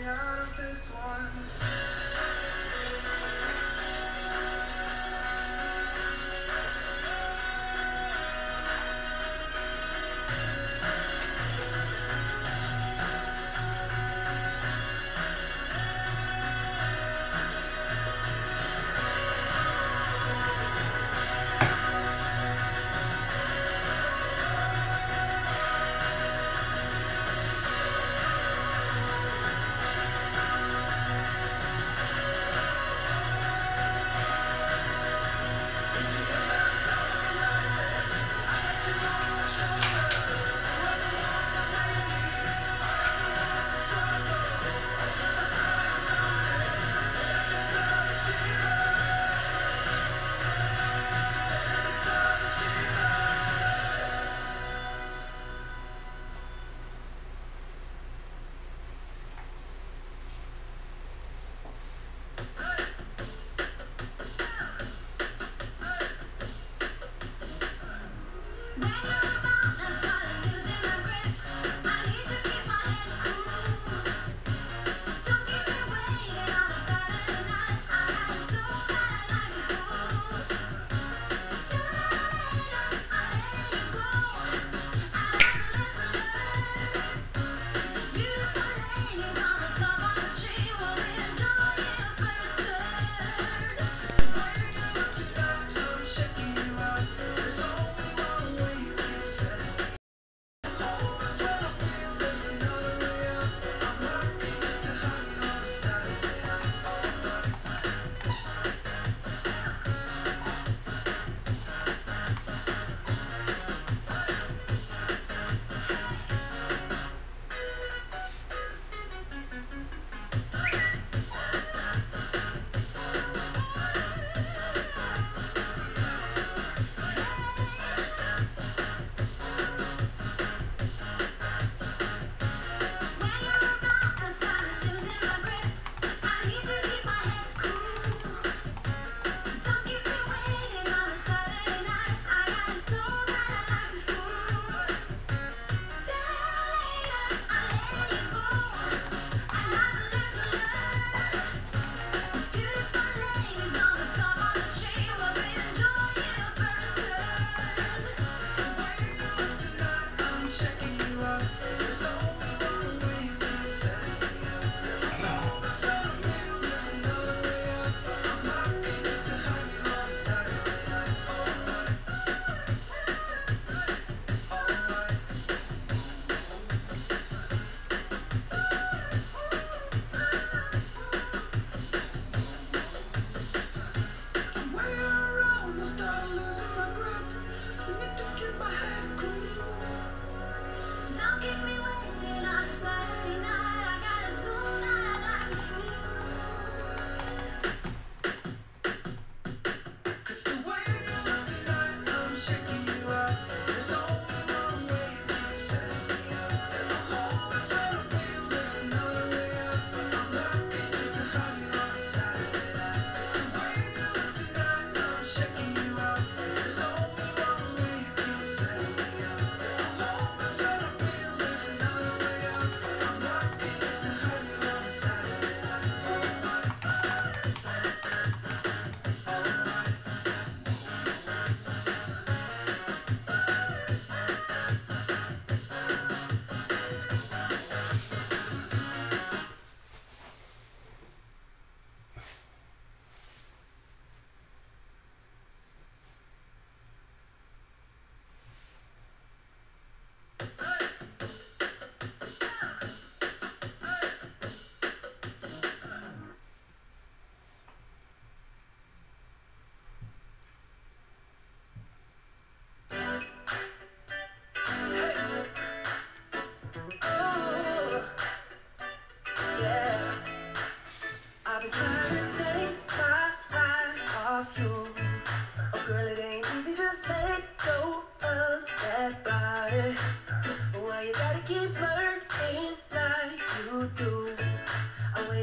out of this one.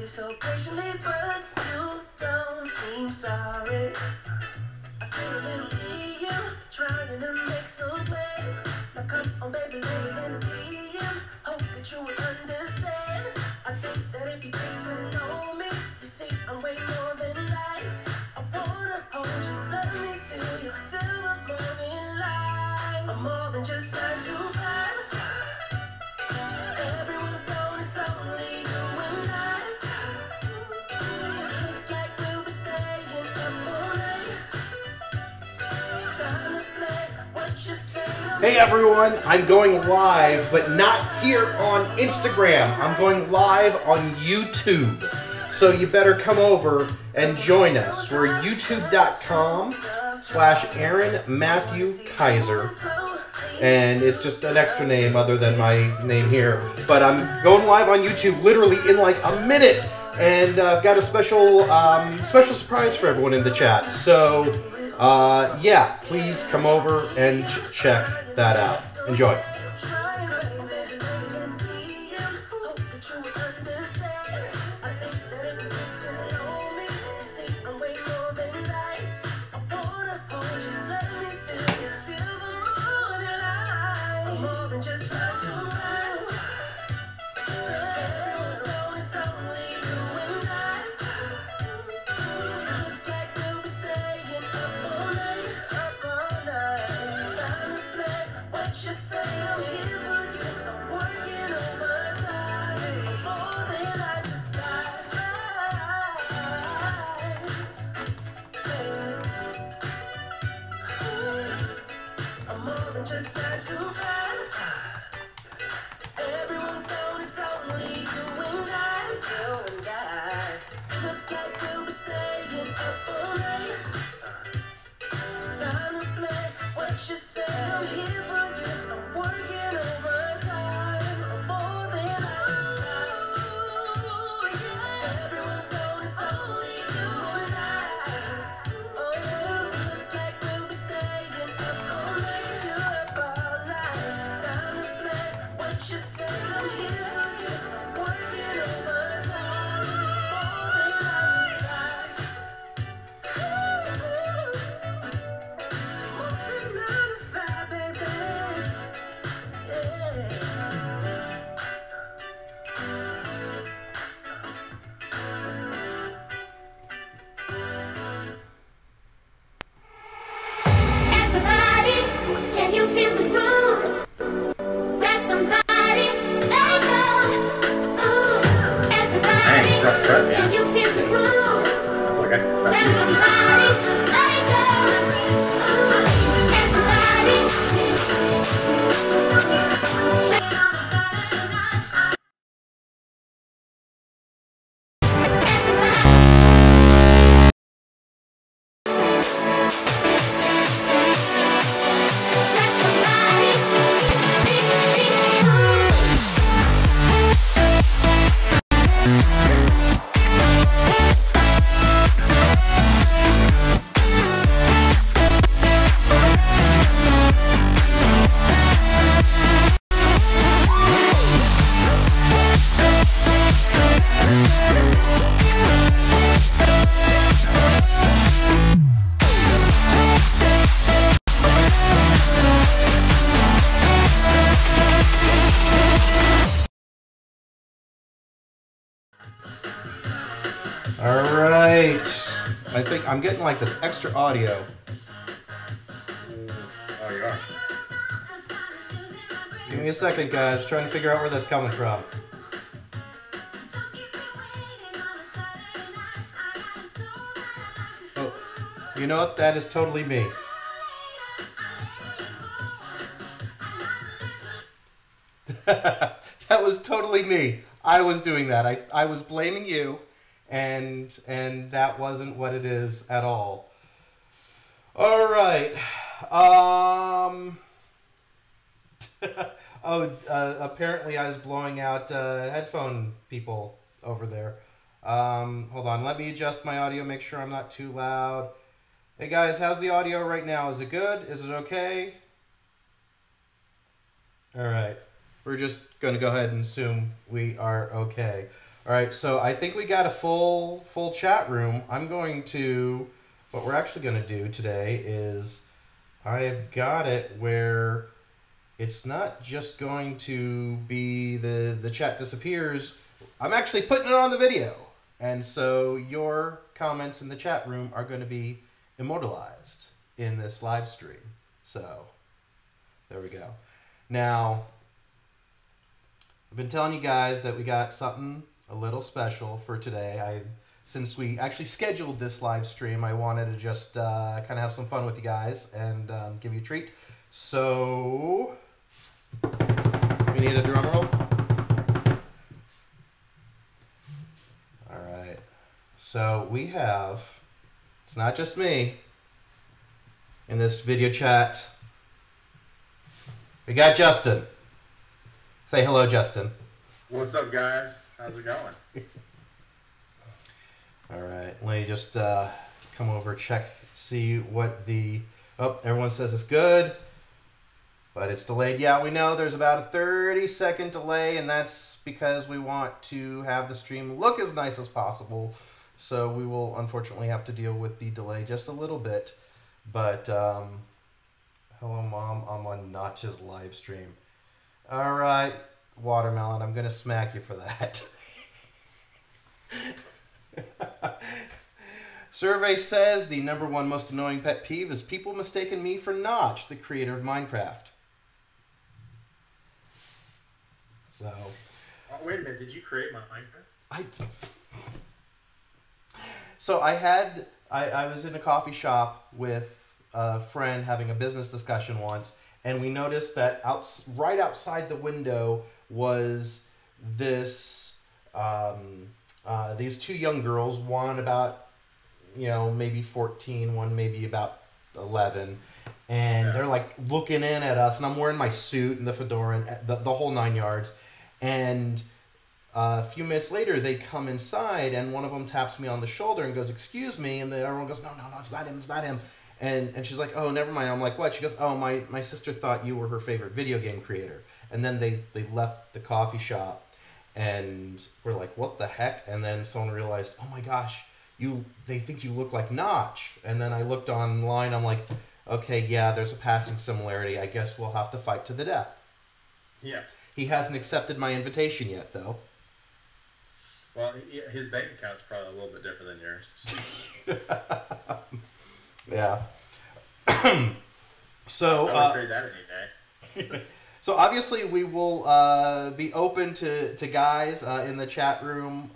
So patiently, but you don't seem sorry. I see a little PM trying to make some plans. Now come on, baby, live it in the PM. Hope that you would understand. I think that if you Hey everyone, I'm going live, but not here on Instagram. I'm going live on YouTube. So you better come over and join us. We're youtube.com/Aaron Matthew Kaiser. And it's just an extra name other than my name here. But I'm going live on YouTube literally in like a minute. And I've got a special surprise for everyone in the chat. So, yeah, please come over and check that out. Enjoy. Alright. I think I'm getting like this extra audio. Oh, yeah. Give me a second, guys. Trying to figure out where that's coming from. Oh, you know what? That is totally me. That was totally me. I was doing that. I was blaming you. And that wasn't what it is at all. All right. Apparently I was blowing out headphone people over there. Hold on. Let me adjust my audio. Make sure I'm not too loud. Hey guys, how's the audio right now? Is it good? Is it okay? All right. We're just going to go ahead and assume we are okay. All right, so I think we got a full chat room. What we're actually going to do today is I've got it where it's not just going to be the chat disappears. I'm actually putting it on the video. And so your comments in the chat room are going to be immortalized in this live stream. So there we go. Now, I've been telling you guys that we got something a little special for today. Since we actually scheduled this live stream, I wanted to just kind of have some fun with you guys and give you a treat. So we need a drum roll. All right. So we have, it's not just me in this video chat. We got Justin. Say hello, Justin. What's up, guys? How's it going? All right. Let me just come over, check, see what the... Oh, everyone says it's good, but it's delayed. Yeah, we know there's about a 30-second delay, and that's because we want to have the stream look as nice as possible. So we will unfortunately have to deal with the delay just a little bit. But, hello, Mom. I'm on Notch's live stream. All right, Watermelon, I'm going to smack you for that. Survey says the #1 most annoying pet peeve is people mistaking me for Notch, the creator of Minecraft. So... Oh, wait a minute. Did you create my Minecraft? So I was in a coffee shop with a friend having a business discussion once, and we noticed that right outside the window was this these two young girls, one about maybe 14, one maybe about 11, and they're like looking in at us, and I'm wearing my suit and the fedora and the whole 9 yards, and a few minutes later, they come inside, and one of them taps me on the shoulder and goes, "Excuse me," and everyone goes, "No, it's not him. And she's like, "Oh, never mind." I'm like, "What?" She goes, "Oh, my sister thought you were her favorite video game creator." And then they left the coffee shop, and we're like, "What the heck?" And then someone realized, "Oh my gosh, they think you look like Notch." And then I looked online, I'm like, "Okay, yeah, there's a passing similarity. I guess we'll have to fight to the death." Yeah. He hasn't accepted my invitation yet, though. Well, his bank account's probably a little bit different than yours. Yeah. So I would trade that any day. So obviously we will be open to guys in the chat room.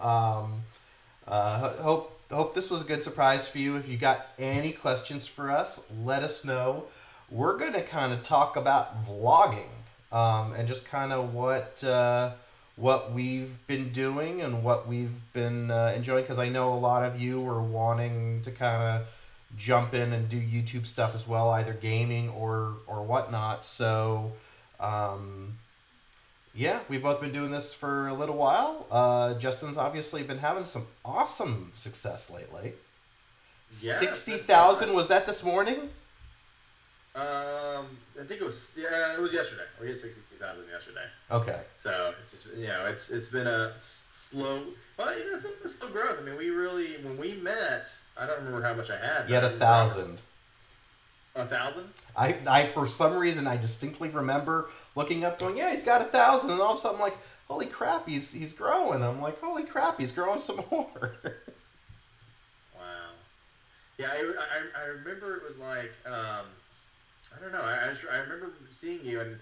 Hope this was a good surprise for you. If you got any questions for us, let us know. We're going to kind of talk about vlogging and just kind of what we've been doing and what we've been enjoying, because I know a lot of you are wanting to kind of jump in and do YouTube stuff as well, either gaming or whatnot. So yeah, we've both been doing this for a little while. Justin's obviously been having some awesome success lately. Yeah, 60,000, was that this morning? I think it was yesterday. We hit 60,000 yesterday. Okay. So it's been a slow, well, it's been a slow growth. I mean, when we met, I don't remember how much I had. You had 1,000. 1,000? I for some reason I distinctly remember looking up, going, "Yeah, he's got 1,000," and all of a sudden I'm like, "Holy crap, he's growing!" I'm like, "Holy crap, he's growing some more." Wow. Yeah, I remember it was like I don't know. I remember seeing you, and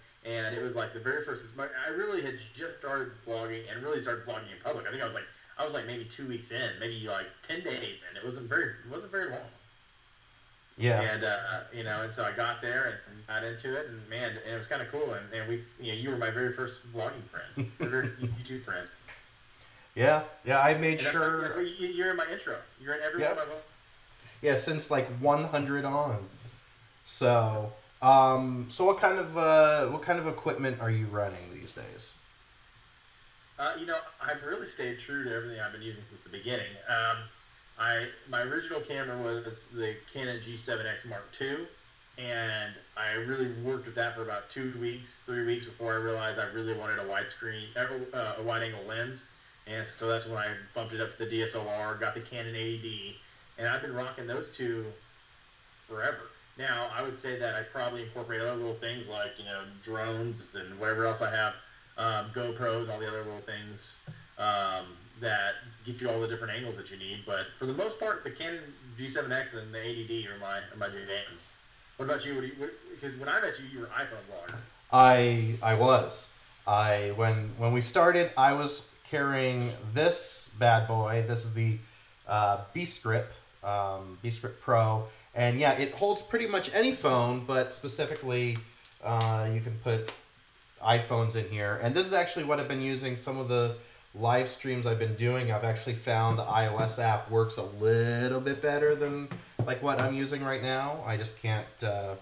it was like the very first. I really had just started vlogging and really started vlogging in public. I think I was like maybe 2 weeks in, maybe like 10 days in. It wasn't very long. Yeah. And and so I got there and got into it, and man, and it was kind of cool. And we, you were my very first vlogging friend, your very YouTube friend. Yeah. I made sure. That's you're in my intro. You're in every one of my vlogs. Yeah, since like 100 on. So, what kind of equipment are you running these days? I've really stayed true to everything I've been using since the beginning. My original camera was the Canon G7X Mark II, and I really worked with that for about 3 weeks before I realized I really wanted a widescreen, a wide-angle lens, and so that's when I bumped it up to the DSLR, got the Canon 80D, and I've been rocking those two forever. Now, I would say that I probably incorporate other little things like, drones and whatever else I have, GoPros, all the other little things that get you all the different angles that you need. But for the most part, the Canon G7X and the 80D are my jams. What about you? Because when I met you, you were an iPhone vlogger. I was. When we started, I was carrying this bad boy. This is the Beast Grip Pro. And yeah, it holds pretty much any phone, but specifically You can put iPhones in here. And this is actually what I've been using. Some of the live streams I've been doing, I've actually found the iOS app works a little bit better than like what I'm using right now. I just can't, I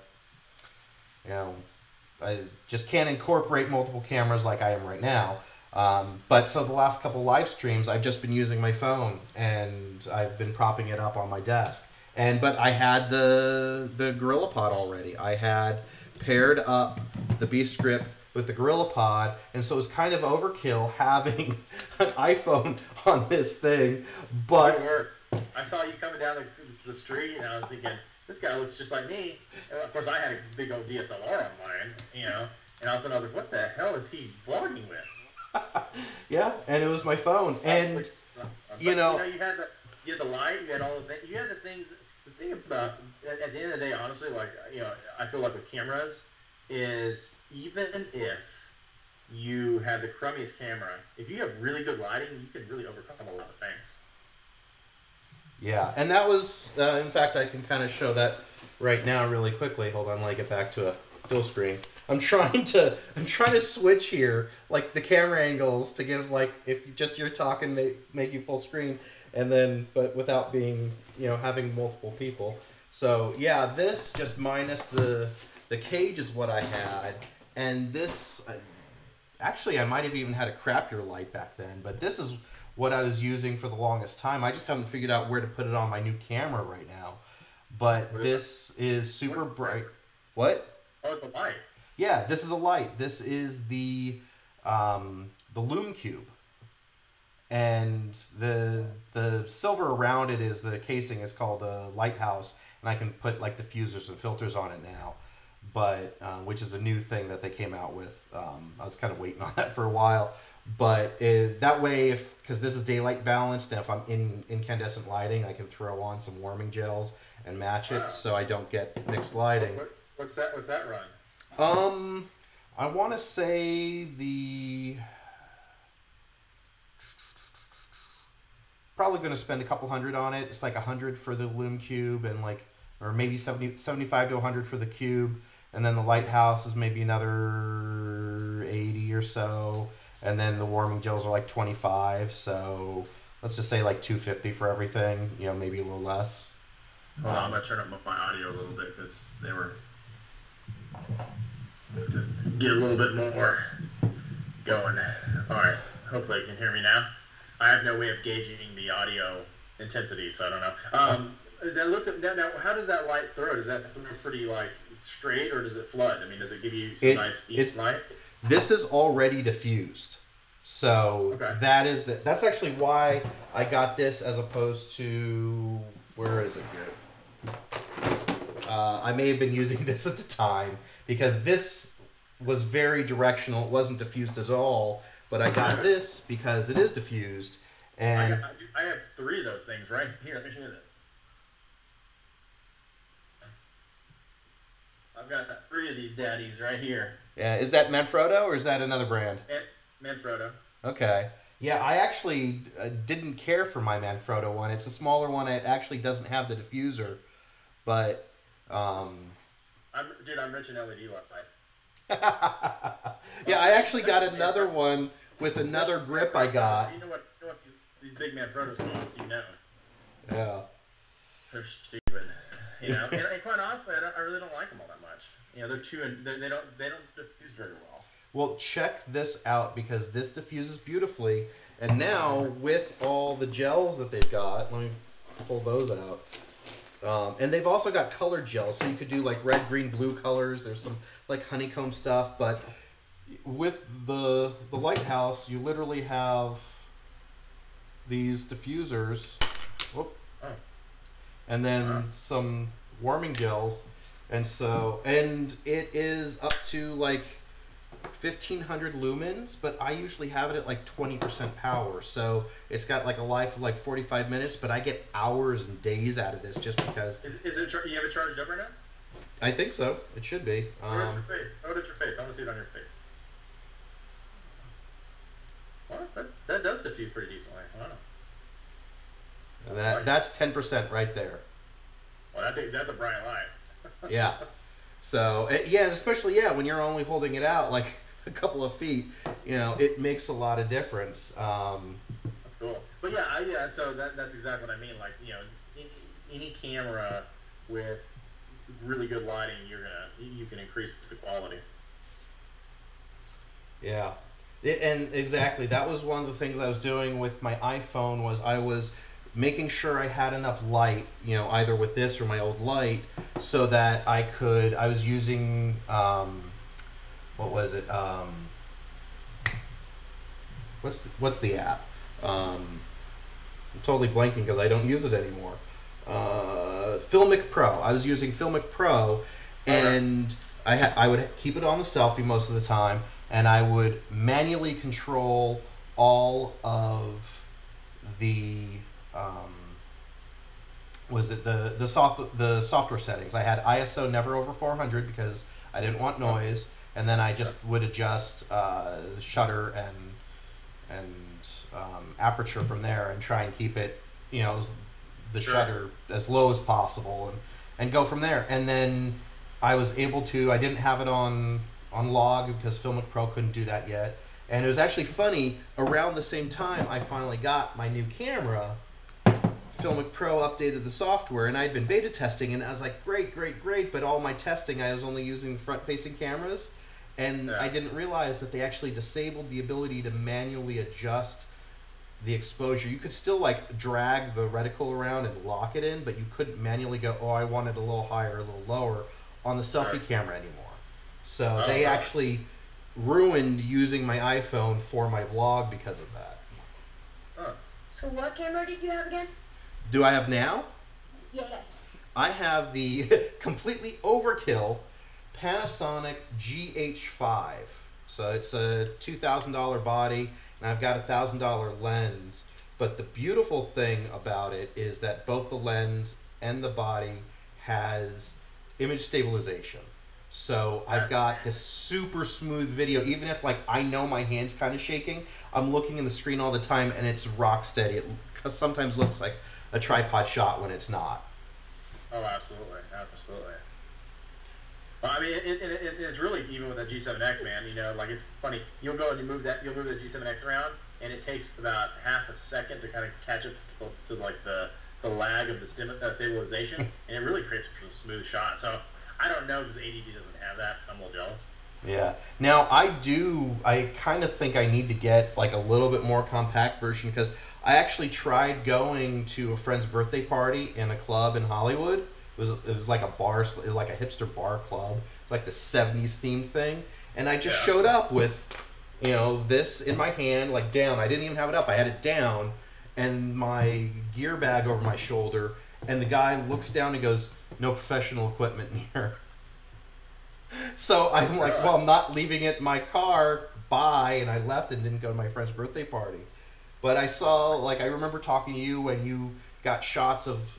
just can't incorporate multiple cameras like I am right now. But so the last couple live streams, I've just been using my phone and I've been propping it up on my desk. But I had the GorillaPod already. I had paired up the Beast Grip with the GorillaPod, and so it was kind of overkill having an iPhone on this thing. But I saw you coming down the street, and I was thinking, this guy looks just like me. And of course, I had a big old DSLR on mine, and all of a sudden I was like, what the hell is he vlogging with? Yeah, and it was my phone, and you had the light, you had all the things, you had the things. The thing about at the end of the day, honestly, like I feel like with cameras is even if you have the crummiest camera, if you have really good lighting, you can really overcome a lot of things. Yeah, and that was, in fact, I can kind of show that right now really quickly. Hold on, let me get back to a full screen. I'm trying to switch here, like the camera angles to give like if just you're talking make you full screen, and then but without being having multiple people. So yeah, this just minus the cage is what I had. And this, actually, I might have even had a crappier light back then, but this is what I was using for the longest time. I just haven't figured out where to put it on my new camera right now. But this is super bright. What? Oh, it's a light. Yeah, this is a light. This is the Lume Cube. And the silver around it is the casing. It's called a Lighthouse, and I can put like diffusers and filters on it now. But which is a new thing that they came out with. I was kind of waiting on that for a while, but that way, because this is daylight balanced, and if I'm in incandescent lighting, I can throw on some warming gels and match it, so I don't get mixed lighting. What's that run? I want to say probably going to spend a couple $100 on it. It's like $100 for the Lume Cube, and or maybe 75 to 100 for the Cube. And then the Lighthouse is maybe another 80 or so. And then the warming gels are like 25. So let's just say like 250 for everything. Maybe a little less. Hold on, I'm going to turn up my audio a little bit because they were get a little bit more going. All right, hopefully you can hear me now. I have no way of gauging the audio intensity, so I don't know. That looks at now. How does that light throw? Does that throw pretty like straight, or does it flood? I mean, does it give you some nice deep light? This is already diffused, so okay. That's actually why I got this as opposed to where is it here? I may have been using this at the time because this was very directional. It wasn't diffused at all, but I got this because it is diffused. And I have 3 of those things right here. Let me show you this. I've got 3 of these daddies right here. Yeah, is that Manfrotto or is that another brand? Manfrotto. Okay. Yeah, I actually didn't care for my Manfrotto one. It's a smaller one. It actually doesn't have the diffuser, but I'm rich in LED lights. Yeah, I actually got another one with another grip I got. You know what these big Manfrottos cost? Yeah. They're stupid. And quite honestly, I really don't like them all that much. They don't diffuse very well. Well, check this out because this diffuses beautifully. And now with all the gels that they've got, let me pull those out. And they've also got color gels, so you could do like red, green, blue colors. There's some like honeycomb stuff, but with the Lighthouse, you literally have these diffusers. Whoop. Oh. And then some warming gels, and it is up to like 1500 lumens, but I usually have it at like 20% power, so it's got like a life of like 45 minutes, but I get hours and days out of this just because. Is it you have it charged up right now? I think so. It should be. Throw it at your face. Throw it at your face. I want to see it on your face. Well, that does diffuse pretty decently. Wow. And that's 10% right there. Well, that's a bright light. Yeah. So yeah, especially when you're only holding it out like a couple of feet, it makes a lot of difference. That's cool. But yeah, so that's exactly what I mean. Like, any camera with really good lighting, you can increase the quality. Yeah. And exactly, that was one of the things I was doing with my iPhone was I was making sure I had enough light, either with this or my old light, so that I was using, what was it? What's the app? I'm totally blanking because I don't use it anymore. Filmic Pro. I was using Filmic Pro, and I would keep it on the selfie most of the time, and I would manually control all of the the software settings. I had ISO never over 400 because I didn't want noise, and then I just would adjust shutter and aperture from there and try and keep it, the shutter as low as possible, and go from there. And then I was able to. I didn't have it on log because Filmic Pro couldn't do that yet. And it was actually funny. Around the same time I finally got my new camera, Filmic Pro updated the software, and I'd been beta testing, and I was like, great. But all my testing, I was only using front-facing cameras, and I didn't realize that they actually disabled the ability to manually adjust the exposure. You could still like drag the reticle around and lock it in, but you couldn't manually go, I want it a little higher, a little lower on the selfie camera anymore. So they actually ruined using my iPhone for my vlog because of that. So what camera did you have again? Do I have now? Yes. I have the completely overkill Panasonic GH5. So it's a $2,000 body, and I've got a $1,000 lens. But the beautiful thing about it is that both the lens and the body has image stabilization. So I've got this super smooth video. Even if like I know my hand's kind of shaking, I'm looking in the screen all the time, and it's rock steady. It sometimes looks like a tripod shot when it's not. Oh, absolutely. Well, I mean, it's really, even with that G7X, man. Like, it's funny. You'll go and you'll move the G7X around, and it takes about half a second to kind of catch up to like the lag of the stabilization, and it really creates a smooth shot. So I don't know because ADD doesn't have that, so I'm a little jealous. Yeah. Now I kind of think I need to get like a little bit more compact version, because I actually tried going to a friend's birthday party in a club in Hollywood. It was like a bar, like a hipster bar club. It's like the 70s themed thing. And I just showed up with, this in my hand, like down. I didn't even have it up. I had it down, and my gear bag over my shoulder. And the guy looks down and goes, "No professional equipment here." So I'm like, well, I'm not leaving it in my car. Bye. And I left and didn't go to my friend's birthday party. But I saw, like, I remember talking to you when you got shots of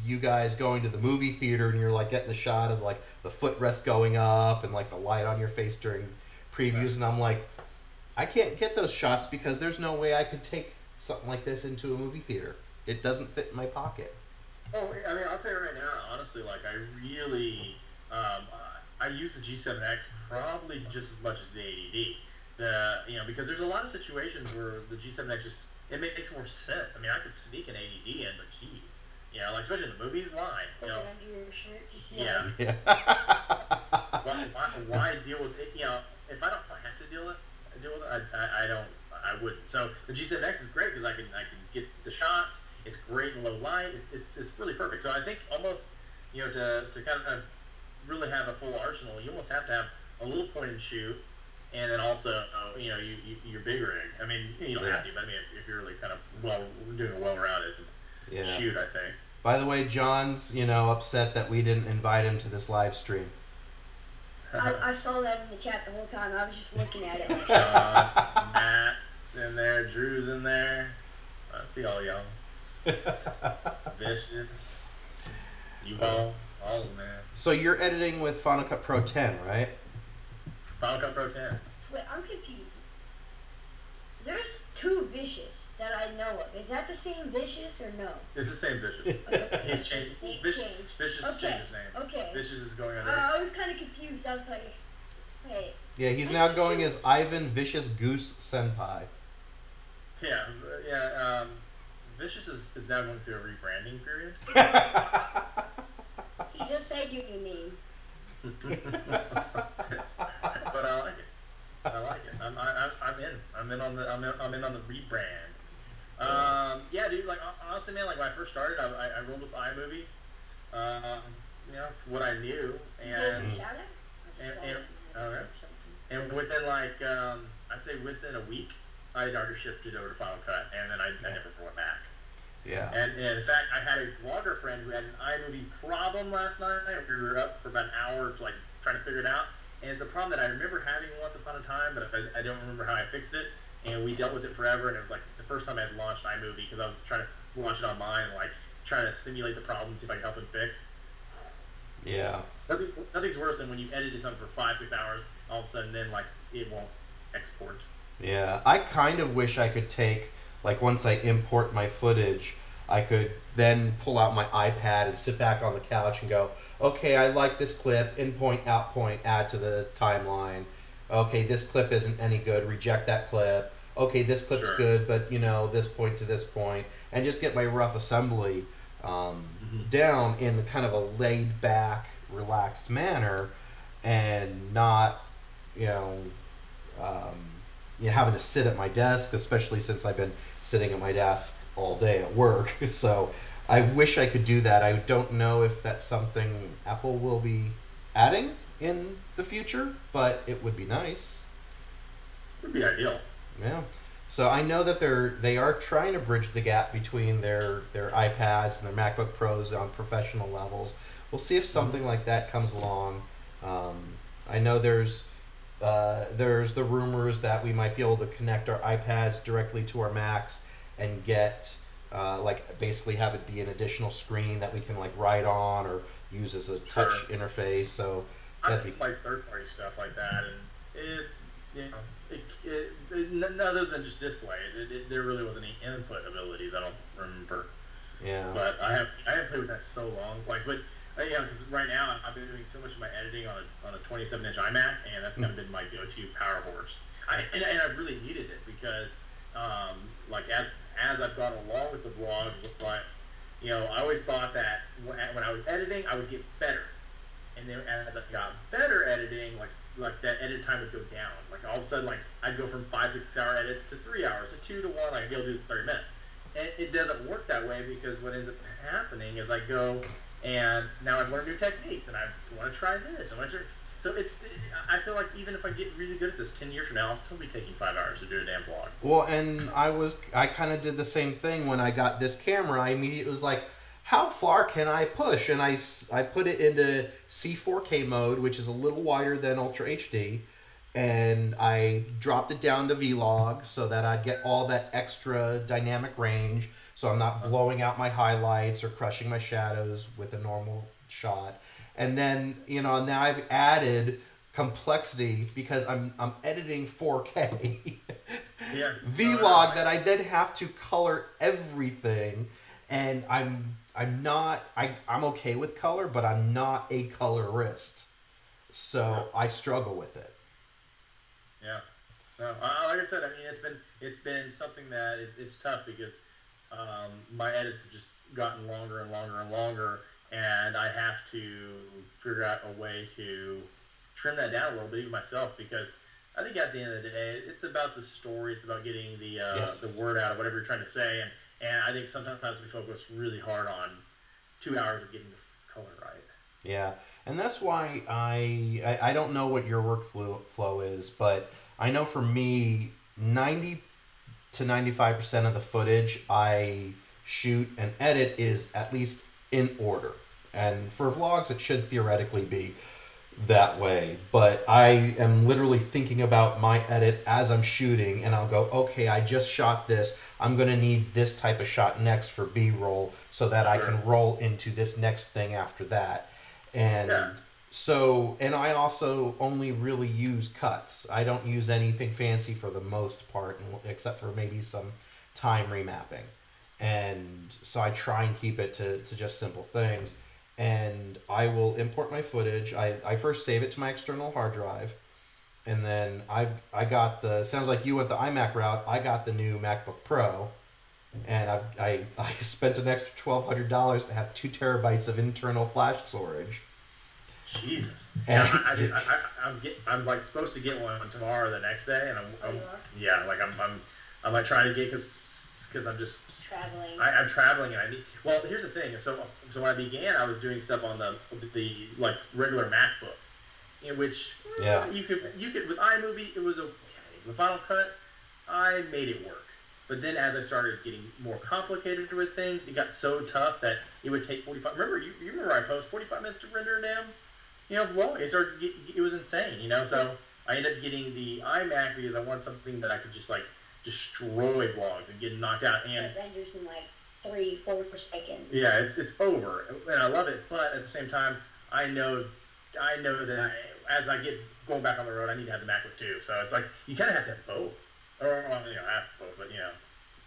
you guys going to the movie theater, and you're like getting the shot of like the footrest going up and like the light on your face during previews. And I'm like, I can't get those shots because there's no way I could take something like this into a movie theater. It doesn't fit in my pocket. Oh, I mean, I'll tell you right now, honestly, like, I really, I use the G7X probably just as much as the ADD. Because there's a lot of situations where the G7X it makes more sense. I mean, I could sneak an ADD in, but geez. Like, especially in the movies, why? Under your shirt. Yeah. Why deal with it? If I don't have to deal with it, I wouldn't. So the G7X is great because I can get the shots. It's great in low light. It's really perfect. So I think almost, to kind of really have a full arsenal, you almost have to have a little point and shoot, and then also, your big rig. I mean, you don't have to, but I mean, if you're really kind of doing a well-rounded shoot, I think. By the way, John's, upset that we didn't invite him to this live stream. I saw that in the chat the whole time. I was just looking at it. Matt's in there, Drew's in there. I see all y'all. Vicious. You all of them, man. So you're editing with Final Cut Pro 10, right? Final Cut Pro 10. Wait, I'm confused. There's two Vicious. that I know of. Is that the same Vicious or no? It's the same Vicious. Okay. He's changed. He Vicious changed. changed his name. Okay. Vicious is going under. I was kind of confused. I was like, wait. Yeah, he's now going as Ivan Vicious Goose Senpai. Yeah. Vicious is now going through a rebranding period. He just said your name. But I like it. I like it. I'm in. I'm in on the rebrand. Yeah, dude. Like honestly, man. Like when I first started, I rolled with iMovie. It's what I knew, and within like I'd say within a week, I had already shifted over to Final Cut, and then I never went back. Yeah. And in fact, I had a vlogger friend who had an iMovie problem last night. We were up for about an hour, like trying to figure it out. And it's a problem that I remember having once upon a time, but I don't remember how I fixed it. And we dealt with it forever. And it was like the first time I had launched iMovie because I was trying to launch it on mine and like trying to simulate the problem, see if I could help it fix. Yeah. Nothing's worse than when you edited something for 5-6 hours, all of a sudden then like it won't export. Yeah. I kind of wish I could take, like once I import my footage, I could then pull out my iPad and sit back on the couch and go, okay, I like this clip, in point, out point, add to the timeline. Okay, this clip isn't any good, reject that clip. Okay, this clip's good, but this point to this point, and just get my rough assembly down in kind of a laid back, relaxed manner, and not, having to sit at my desk, especially since I've been sitting at my desk all day at work. So I wish I could do that. I don't know if that's something Apple will be adding in the future, but it would be nice. It would be ideal. Yeah. So I know that they are trying to bridge the gap between their iPads and their MacBook Pros on professional levels. We'll see if something like that comes along. I know there's the rumors that we might be able to connect our iPads directly to our Macs and get basically have it be an additional screen that we can like write on or use as a touch interface. So that'd be like third-party stuff like that, and it's other than just display, there really wasn't any input abilities. I don't remember. Yeah. But I haven't played with that so long. Because right now I've been doing so much of my editing on a 27-inch iMac, and that's kind of been my go-to power horse. And I've really needed it because as I've gone along with the vlogs, I always thought that when I was editing, I would get better, and then as I got better editing, like that edit time would go down. Like all of a sudden, I'd go from 5-6 hour edits to 3 hours, to 2 to 1. I'd be able to do this in 30 minutes, and it doesn't work that way because what ends up happening is I go and now I've learned new techniques, and I want to try this. So I feel like even if I get really good at this 10 years from now, I'll still be taking 5 hours to do a damn vlog. Well, and I kind of did the same thing when I got this camera. I immediately was like, how far can I push? And I put it into C4K mode, which is a little wider than Ultra HD, and I dropped it down to Vlog so that I'd get all that extra dynamic range, so I'm not blowing out my highlights or crushing my shadows with a normal shot. And then, now I've added complexity because I'm editing 4K Vlog that I then have to color everything, and I'm okay with color, but I'm not a colorist, so I struggle with it. Yeah, no, like I said, I mean it's been something that it's tough because my edits have just gotten longer and longer and longer. And I have to figure out a way to trim that down a little bit even myself, because I think at the end of the day, it's about the story. It's about getting the word out of whatever you're trying to say. And I think sometimes we focus really hard on 2 hours of getting the color right. Yeah, and that's why I don't know what your workflow is, but I know for me, 90 to 95% of the footage I shoot and edit is at least in order, and for vlogs it should theoretically be that way, but I am literally thinking about my edit as I'm shooting, and I'll go, okay, I just shot this, I'm going to need this type of shot next for B-roll so that I can roll into this next thing after that. And and I also only really use cuts. I don't use anything fancy for the most part, except for maybe some time remapping. And so I try and keep it to just simple things. And I will import my footage. I first save it to my external hard drive. And then I got sounds like you went the iMac route. I got the new MacBook Pro. And I spent an extra $1,200 to have 2 terabytes of internal flash storage. Jesus. And I'm like supposed to get one tomorrow or the next day, and I'm You are? like I'm like trying to get because I'm just Traveling. I'm traveling and I need. Well, here's the thing. So when I began, I was doing stuff on the like regular MacBook, in which you could with iMovie it was okay. With Final Cut, I made it work. But then as I started getting more complicated with things, it got so tough that it would take 45. Remember, you remember I posted 45 minutes to render a damn, vlog. It was insane, So I ended up getting the iMac because I wanted something that I could just like destroy vlogs and get knocked out. And it renders in like 3-4 seconds. yeah, it's over, and I love it. But at the same time, I know that as I get going back on the road, I need to have the MacBook too. So it's like you kind of have to have both. Or, have both, but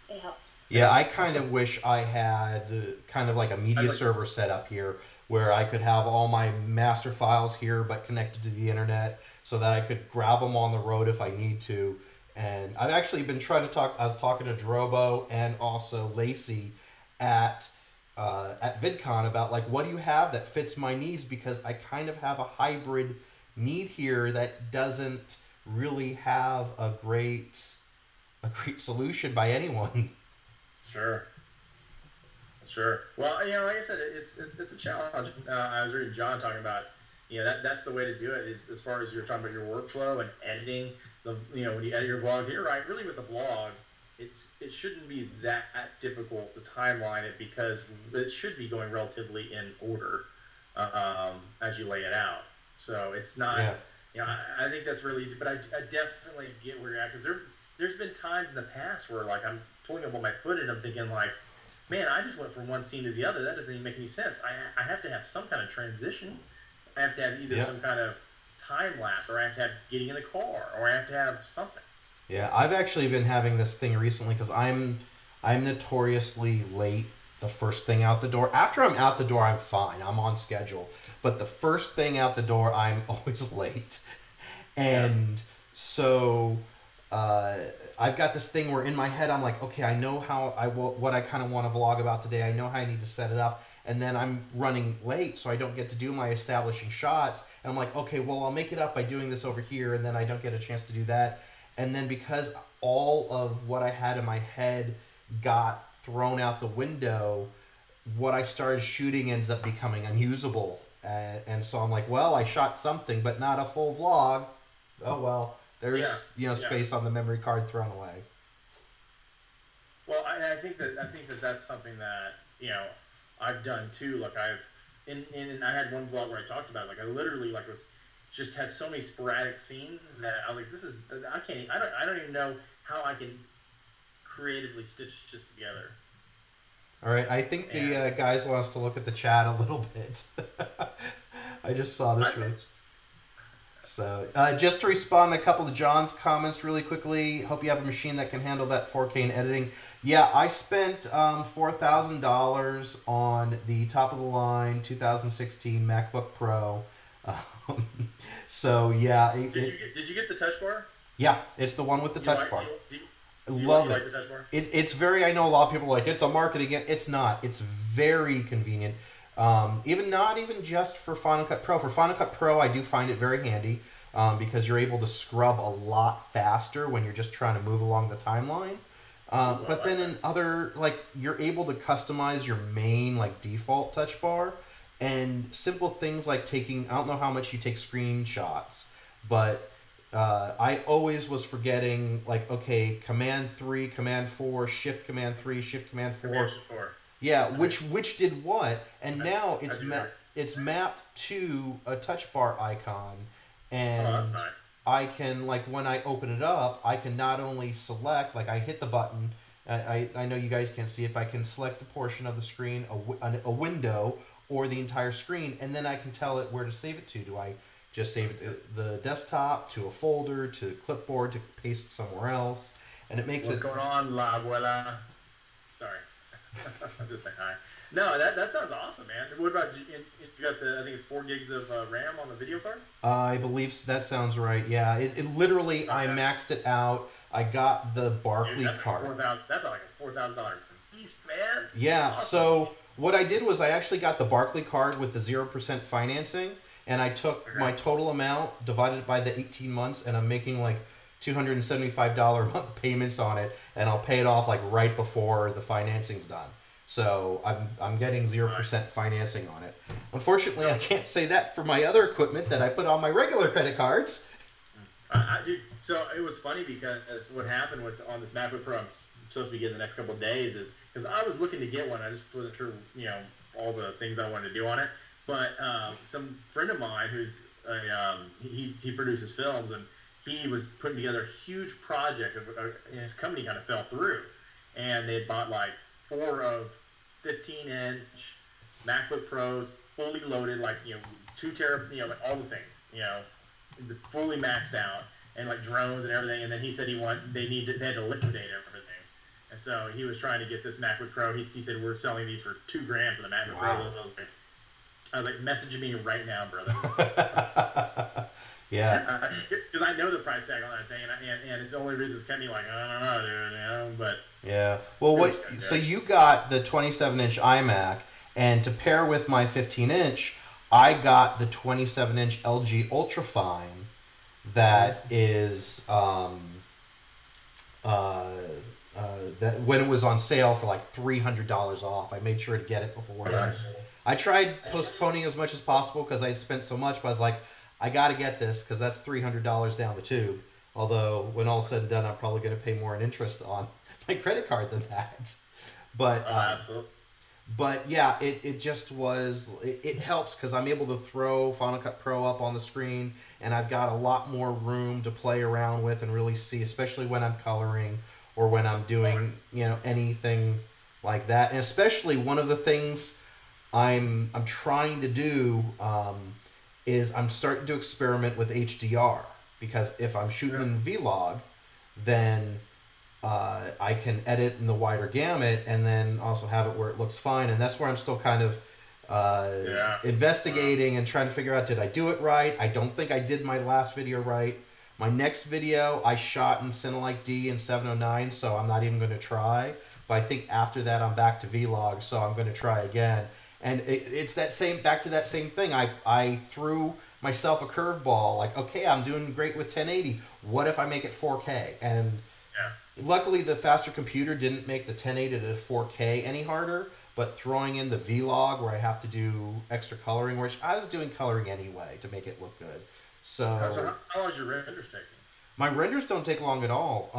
It helps. Yeah, I kind of wish I had kind of like a media server set up here where I could have all my master files here but connected to the internet so that I could grab them on the road if I need to. And I've actually been trying to I was talking to Drobo and also Lacey at VidCon about like, what do you have that fits my needs? Because I kind of have a hybrid need here that doesn't really have a great solution by anyone. Sure. Well, like I said, it's a challenge. I was reading John talking about, that's the way to do it. Is as far as you're talking about your workflow and editing when you edit your vlog. You're right. Really, with the vlog, it shouldn't be that difficult to timeline it because it should be going relatively in order as you lay it out. So it's not. Yeah. I think that's really easy. But I definitely get where you're at because there's been times in the past where like I'm pulling up all my footage, I'm thinking like, man, I just went from one scene to the other. That doesn't even make any sense. I have to have some kind of transition. I have to have either some kind of time lapse, or I have to have getting in the car, or I have to have something. Yeah, I've actually been having this thing recently because I'm notoriously late the first thing out the door. After I'm out the door, I'm fine. I'm on schedule. But the first thing out the door, I'm always late. And so I've got this thing where in my head I'm like, okay, I know what I kind of want to vlog about today. I know how I need to set it up. And then I'm running late, so I don't get to do my establishing shots. And I'm like, okay, well, I'll make it up by doing this over here, and then I don't get a chance to do that. And then because all of what I had in my head got thrown out the window, what I started shooting ends up becoming unusable. And so I'm like, well, I shot something, but not a full vlog. Oh, well, there's space on the memory card thrown away. Well, I think that that's something that, I've done too. Like I had one vlog where I talked about it. Like I literally just had so many sporadic scenes that I was like, I don't even know how I can creatively stitch this together. All right, I think the guys want us to look at the chat a little bit. I just saw this one. So, just to respond to a couple of John's comments really quickly, hope you have a machine that can handle that 4K in editing. Yeah, I spent $4,000 on the top-of-the-line 2016 MacBook Pro. So, yeah. Did you get the touch bar? Yeah, it's the one with the touch bar. Love it. Like the touch bar? It's very, I know a lot of people are like, it's a marketing, it's not. It's very convenient. Not even just for Final Cut Pro. For Final Cut Pro, I do find it very handy because you're able to scrub a lot faster when you're just trying to move along the timeline. But then in other, you're able to customize your main, default touch bar. And simple things like I don't know how much you take screenshots, but I always was forgetting, okay, Command 3, Command 4, Shift Command 3, Shift Command 4. Command 4. Yeah, which did what? And now it's mapped to a touch bar icon, and that's nice. I can when I open it up, I can not only select I hit the button. I know you guys can't see it, but I can select a portion of the screen, a window, or the entire screen, and then I can tell it where to save it to. Do I just save it to the desktop, to a folder, to clipboard, to paste somewhere else? and it makes What's going on, La Abuela? Sorry. I'm just saying hi. No, that sounds awesome, man. What about you? You got I think it's 4 gigs of RAM on the video card? I believe that sounds right. Yeah, it literally, I maxed it out. I got the Barclay card. That's like a $4,000 piece, man. Yeah, Awesome. so what I did was I actually got the Barclay card with the 0% financing, and I took my total amount, divided it by the 18 months, and I'm making like $275 a month payments on it, and I'll pay it off like right before the financing's done. So I'm getting 0% financing on it. Unfortunately, I can't say that for my other equipment that I put on my regular credit cards. Dude, so it was funny because what happened on this MacBook Pro I'm supposed to be getting the next couple of days is because I was looking to get one. I just wasn't sure, all the things I wanted to do on it. But some friend of mine who's he produces films, and he was putting together a huge project. His company kind of fell through, and they bought like 4 of 15-inch MacBook Pros, fully loaded, like 2 terabytes, like all the things, fully maxed out, and like drones and everything. And then he said they had to liquidate everything. And so he was trying to get this MacBook Pro. He said we're selling these for $2,000 for the MacBook Pro. I was like, message me right now, brother. Yeah. Because I know the price tag on that thing, and it's the only reason it's kept me like, I don't know, dude, but. Yeah. Well, so you got the 27-inch iMac, and to pair with my 15-inch, I got the 27-inch LG Ultrafine that is that when it was on sale for like $300 off. I made sure to get it before that. I tried postponing as much as possible because I had spent so much, but I was like, I got to get this because that's $300 down the tube. Although, when all's said and done, I'm probably going to pay more in interest on my credit card than that. But, absolutely. But yeah, it just was, it helps because I'm able to throw Final Cut Pro up on the screen, and I've got a lot more room to play around with and really see, especially when I'm coloring or when I'm doing, anything like that. And especially one of the things I'm trying to do is I'm starting to experiment with HDR, because if I'm shooting in Vlog, then I can edit in the wider gamut and then also have it where it looks fine. And that's where I'm still kind of investigating and trying to figure out, did I do it right? I don't think I did my last video right. My next video I shot in Cinelike D in 709, so I'm not even going to try. But I think after that I'm back to Vlog, so I'm going to try again. And it's back to that same thing. I threw myself a curveball, like, okay, I'm doing great with 1080. What if I make it 4K? And luckily the faster computer didn't make the 1080 to 4K any harder, but throwing in the Vlog where I have to do extra coloring, which I was doing coloring anyway to make it look good. So how long is your renders taking? My renders don't take long at all.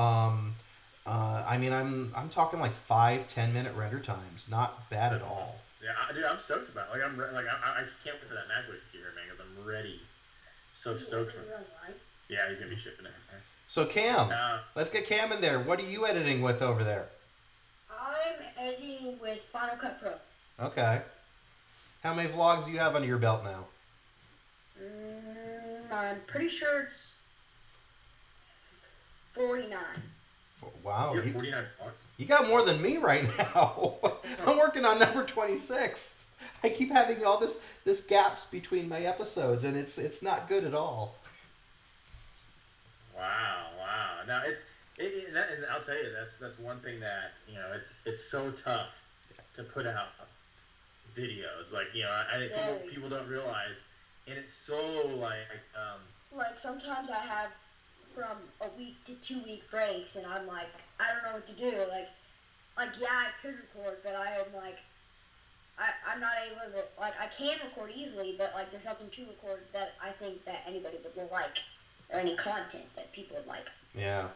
I mean, I'm talking like 5-10 minute render times. Not bad at all. Yeah, dude, I'm stoked about it. I can't wait for that MacBook to get here, man, because I'm ready. So stoked for it. Yeah, he's gonna be shipping it. So Cam, let's get Cam in there. What are you editing with over there? I'm editing with Final Cut Pro. Okay. How many vlogs do you have under your belt now? I'm pretty sure it's 49. Wow. You have 49 bucks? You got more than me right now. I'm working on number 26. I keep having all this gaps between my episodes, and it's not good at all. Wow. Now and I'll tell you, that's one thing that it's so tough to put out videos. Like I think people don't realize, and it's so like sometimes I have from a week to 2 week breaks, and I'm like, I don't know what to do. Like yeah, I could record, but I'm like, I'm not able to, like, I can record easily, but like there's nothing to record that I think that anybody would like, or any content that people would like. Yeah.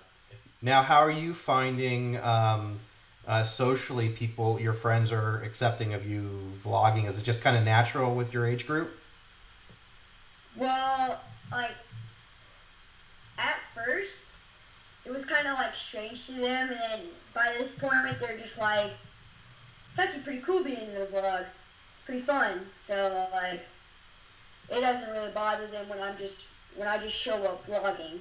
Now, how are you finding socially your friends are accepting of you vlogging? Is it just kind of natural with your age group? Well, like, at first, it was kind of like strange to them, and then by this point, they're just like, it's actually pretty cool being in a vlog, pretty fun. So like, it doesn't really bother them when I just show up vlogging.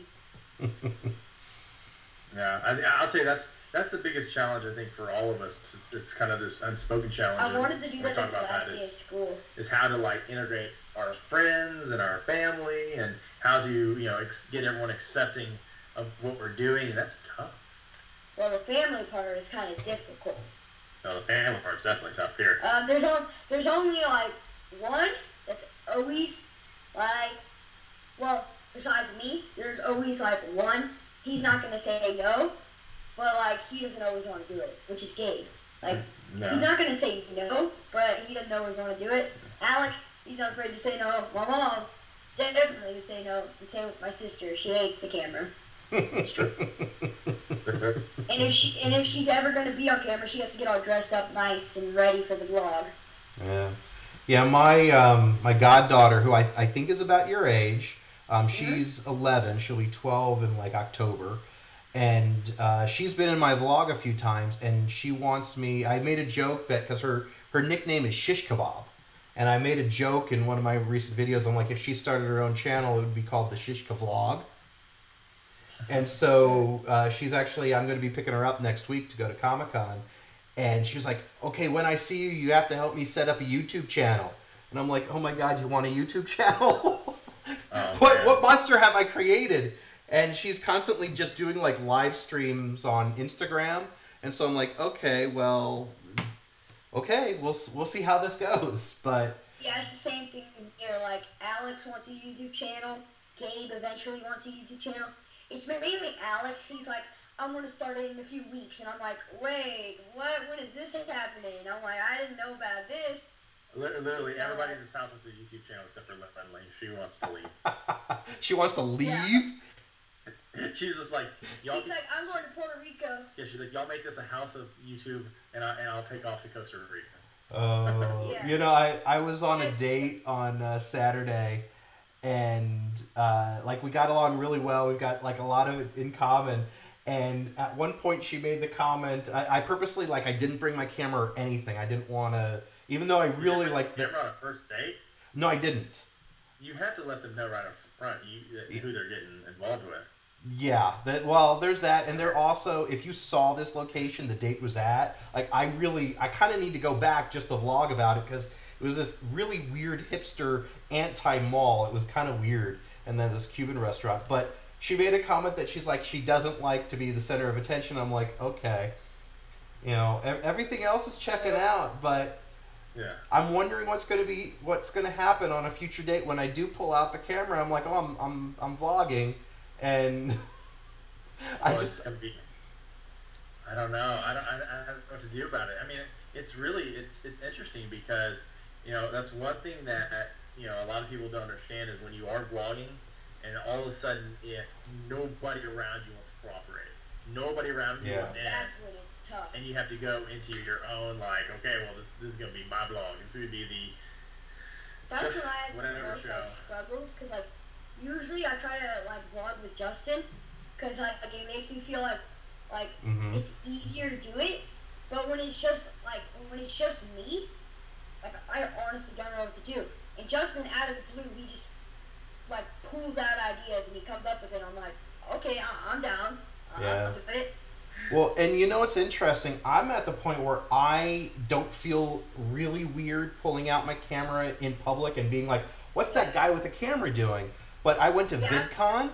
Yeah, I'll tell you that's the biggest challenge I think for all of us. It's kind of this unspoken challenge. I wanted to do we that talk in the about last that day of school. is how to like integrate our friends and our family and how to get everyone accepting of what we're doing. And that's tough. Well, the family part is kind of difficult. No, the family part's definitely tough here. There's only like one that's always like, well, besides me, there's always like one. He's not gonna say no, but like he doesn't always want to do it, which is Gabe. Like No. he's not gonna say no, but he doesn't always want to do it. Alex, he's not afraid to say no. My mom definitely would say no. The same with my sister. She hates the camera. That's true. And if she's ever gonna be on camera, she has to get all dressed up nice and ready for the vlog. Yeah, yeah. My goddaughter, who I think is about your age, she's 11. She'll be 12 in like October, and she's been in my vlog a few times, and she wants me. I made a joke that because her nickname is Shish Kebab, and I made a joke in one of my recent videos. I'm like, if she started her own channel, it would be called the Shish Vlog. And so she's actually, I'm going to be picking her up next week to go to Comic-Con. And she was like, okay, when I see you, you have to help me set up a YouTube channel. And I'm like, oh my God, you want a YouTube channel? What monster have I created? And she's constantly just doing like live streams on Instagram. And so I'm like, okay, we'll see how this goes. But yeah, it's the same thing here. Like Alex wants a YouTube channel. Gabe eventually wants a YouTube channel. It's mainly Alex. He's like, I'm going to start it in a few weeks. And I'm like, wait, what? When is this happening? I'm like, I didn't know about this. Literally, everybody in this house wants a YouTube channel except for Friendly. She wants to leave. She wants to leave? Yeah. She's just like, y'all. She's like, I'm going to Puerto Rico. Yeah, she's like, y'all make this a house of YouTube, and I'll take off to Costa Rica. Oh, Yeah. You know, I was on a date on Saturday. And like we got along really well. We've got like a lot of it in common. And at one point she made the comment. I purposely I didn't bring my camera or anything. I didn't want to, even though I really like. You ever on a first date? No, I didn't. You have to let them know right up front who they're getting involved with. Yeah. There's that, and there also, if you saw this location the date was at, like I kind of need to go back just to vlog about it because. It was this really weird hipster anti-mall. It was kind of weird. And then this Cuban restaurant. But she made a comment that she's like, she doesn't like to be the center of attention. I'm like, okay. You know, everything else is checking out. But yeah, I'm wondering what's going to happen on a future date when I do pull out the camera. I'm like, oh, I'm vlogging. And I don't know. I don't know what to do about it. I mean, it's interesting because that's one thing that a lot of people don't understand is when you are vlogging and all of a sudden nobody around you wants to cooperate, nobody around you wants in, that's when it's tough. And you have to go into your own like, okay, well this is gonna be my vlog. This is gonna be the that's when I have whatever most show. Struggles because like usually I try to like vlog with Justin because like it makes me feel like it's easier to do it. But when it's just me, like I honestly don't know what to do. And Justin, out of the blue, he just like pulls out ideas and he comes up with it. I'm like, okay, I'm down. I'll do it. Well, and you know what's interesting? I'm at the point where I don't feel really weird pulling out my camera in public and being like, "What's that guy with the camera doing?" But I went to VidCon,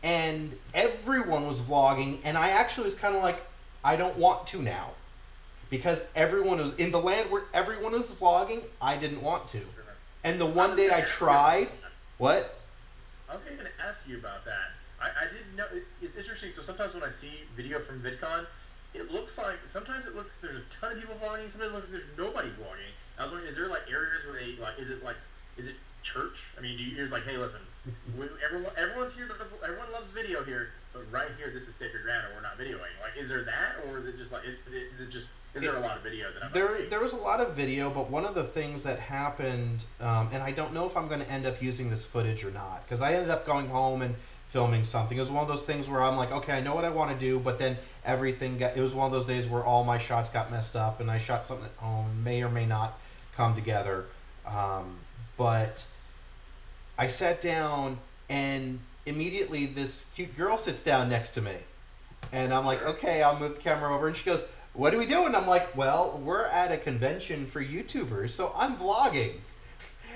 and everyone was vlogging, and I actually was kind of like, I don't want to now. Because everyone was in the land where everyone was vlogging, I didn't want to. And the one day I tried, what? I was going to ask you about that. I didn't know. It's interesting. So sometimes when I see video from VidCon, sometimes it looks like there's a ton of people vlogging. Sometimes it looks like there's nobody vlogging. I was wondering, is there like areas where they like? Is it church? I mean, you're just like, hey, listen, everyone's here. Everyone loves video here, but right here, this is sacred ground, and we're not videoing. Like, is there that, or is it just like, is there a lot of video that I'm not seeing? There was a lot of video, but one of the things that happened, and I don't know if I'm going to end up using this footage or not, because I ended up going home and filming something. It was one of those things where I'm like, okay, I know what I want to do, but then it was one of those days where all my shots got messed up, and I shot something at home, may or may not come together. But I sat down, and immediately this cute girl sits down next to me. And I'm like, okay, I'll move the camera over. And she goes, what are we doing? I'm like, well, we're at a convention for YouTubers, so I'm vlogging.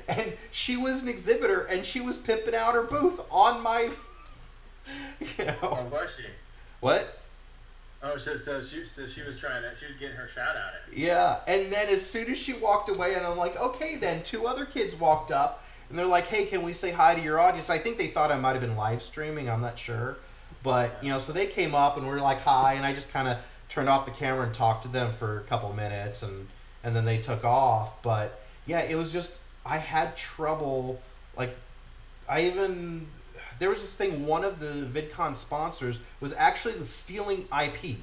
And she was an exhibitor, and she was pimping out her booth on my, you know. Oh, was she? What? Oh, so she was getting her shout out at you. Yeah, and then as soon as she walked away, and I'm like, okay, then 2 other kids walked up, and they're like, hey, can we say hi to your audience? I think they thought I might have been live streaming, I'm not sure. But, you know, so they came up, and we were like, hi, and I just kind of turned off the camera and talked to them for a couple minutes, and then they took off. But, yeah, it was just, I had trouble, like, there was this thing, one of the VidCon sponsors was actually the stealing IP.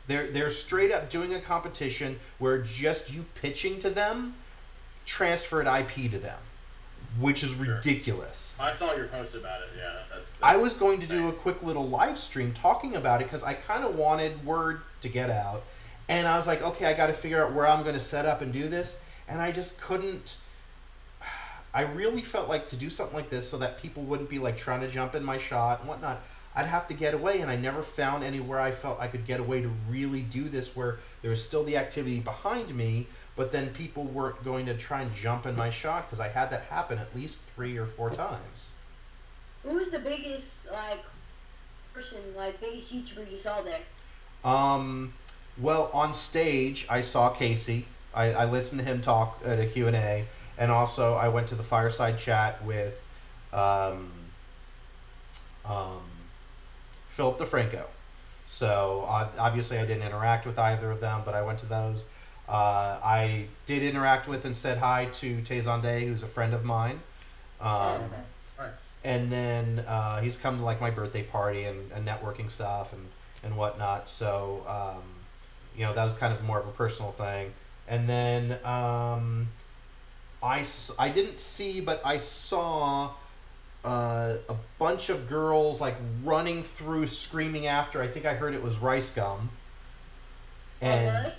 They're straight up doing a competition where just you pitching to them transferred IP to them, which is ridiculous. I saw your post about it, yeah. That's I was going to do a quick little live stream talking about it because I kind of wanted word to get out. And I was like, okay, I got to figure out where I'm going to set up and do this. And I just couldn't. I really felt like to do something like this so that people wouldn't be like trying to jump in my shot and whatnot, I'd have to get away, and I never found anywhere I felt I could get away to really do this where there was still the activity behind me, but then people weren't going to try and jump in my shot, because I had that happen at least 3 or 4 times. Who was the biggest biggest YouTuber you saw there? Well, on stage I saw Casey. I listened to him talk at a Q&A. And also, I went to the fireside chat with Philip DeFranco. So, obviously, I didn't interact with either of them, but I went to those. I did interact with and said hi to Tezonde, who's a friend of mine. nice. And then he's come to, like, my birthday party and networking stuff and whatnot. So, you know, that was kind of more of a personal thing. And then I didn't see, but I saw a bunch of girls like running through, screaming after. I think I heard it was Rice Gum. And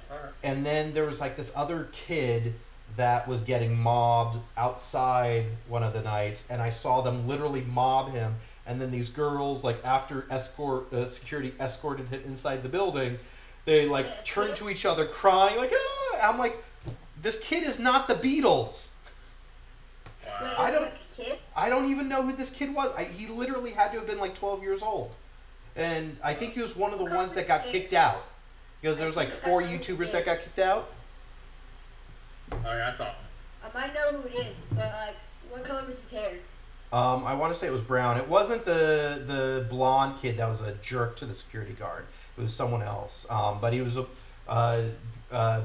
then there was like this other kid that was getting mobbed outside one of the nights, and I saw them literally mob him. And then these girls, like after security escorted him inside the building, they like turned to each other crying like, ah! I'm like, this kid is not the Beatles. Wow. I don't even know who this kid was. He literally had to have been like 12 years old. And I think he was one of the ones that got kicked out. Because there was like 4 YouTubers that got kicked out. Oh yeah, I saw him. I might know who it is, but like, what color was his hair? I want to say it was brown. It wasn't the blonde kid that was a jerk to the security guard. It was someone else. But he was a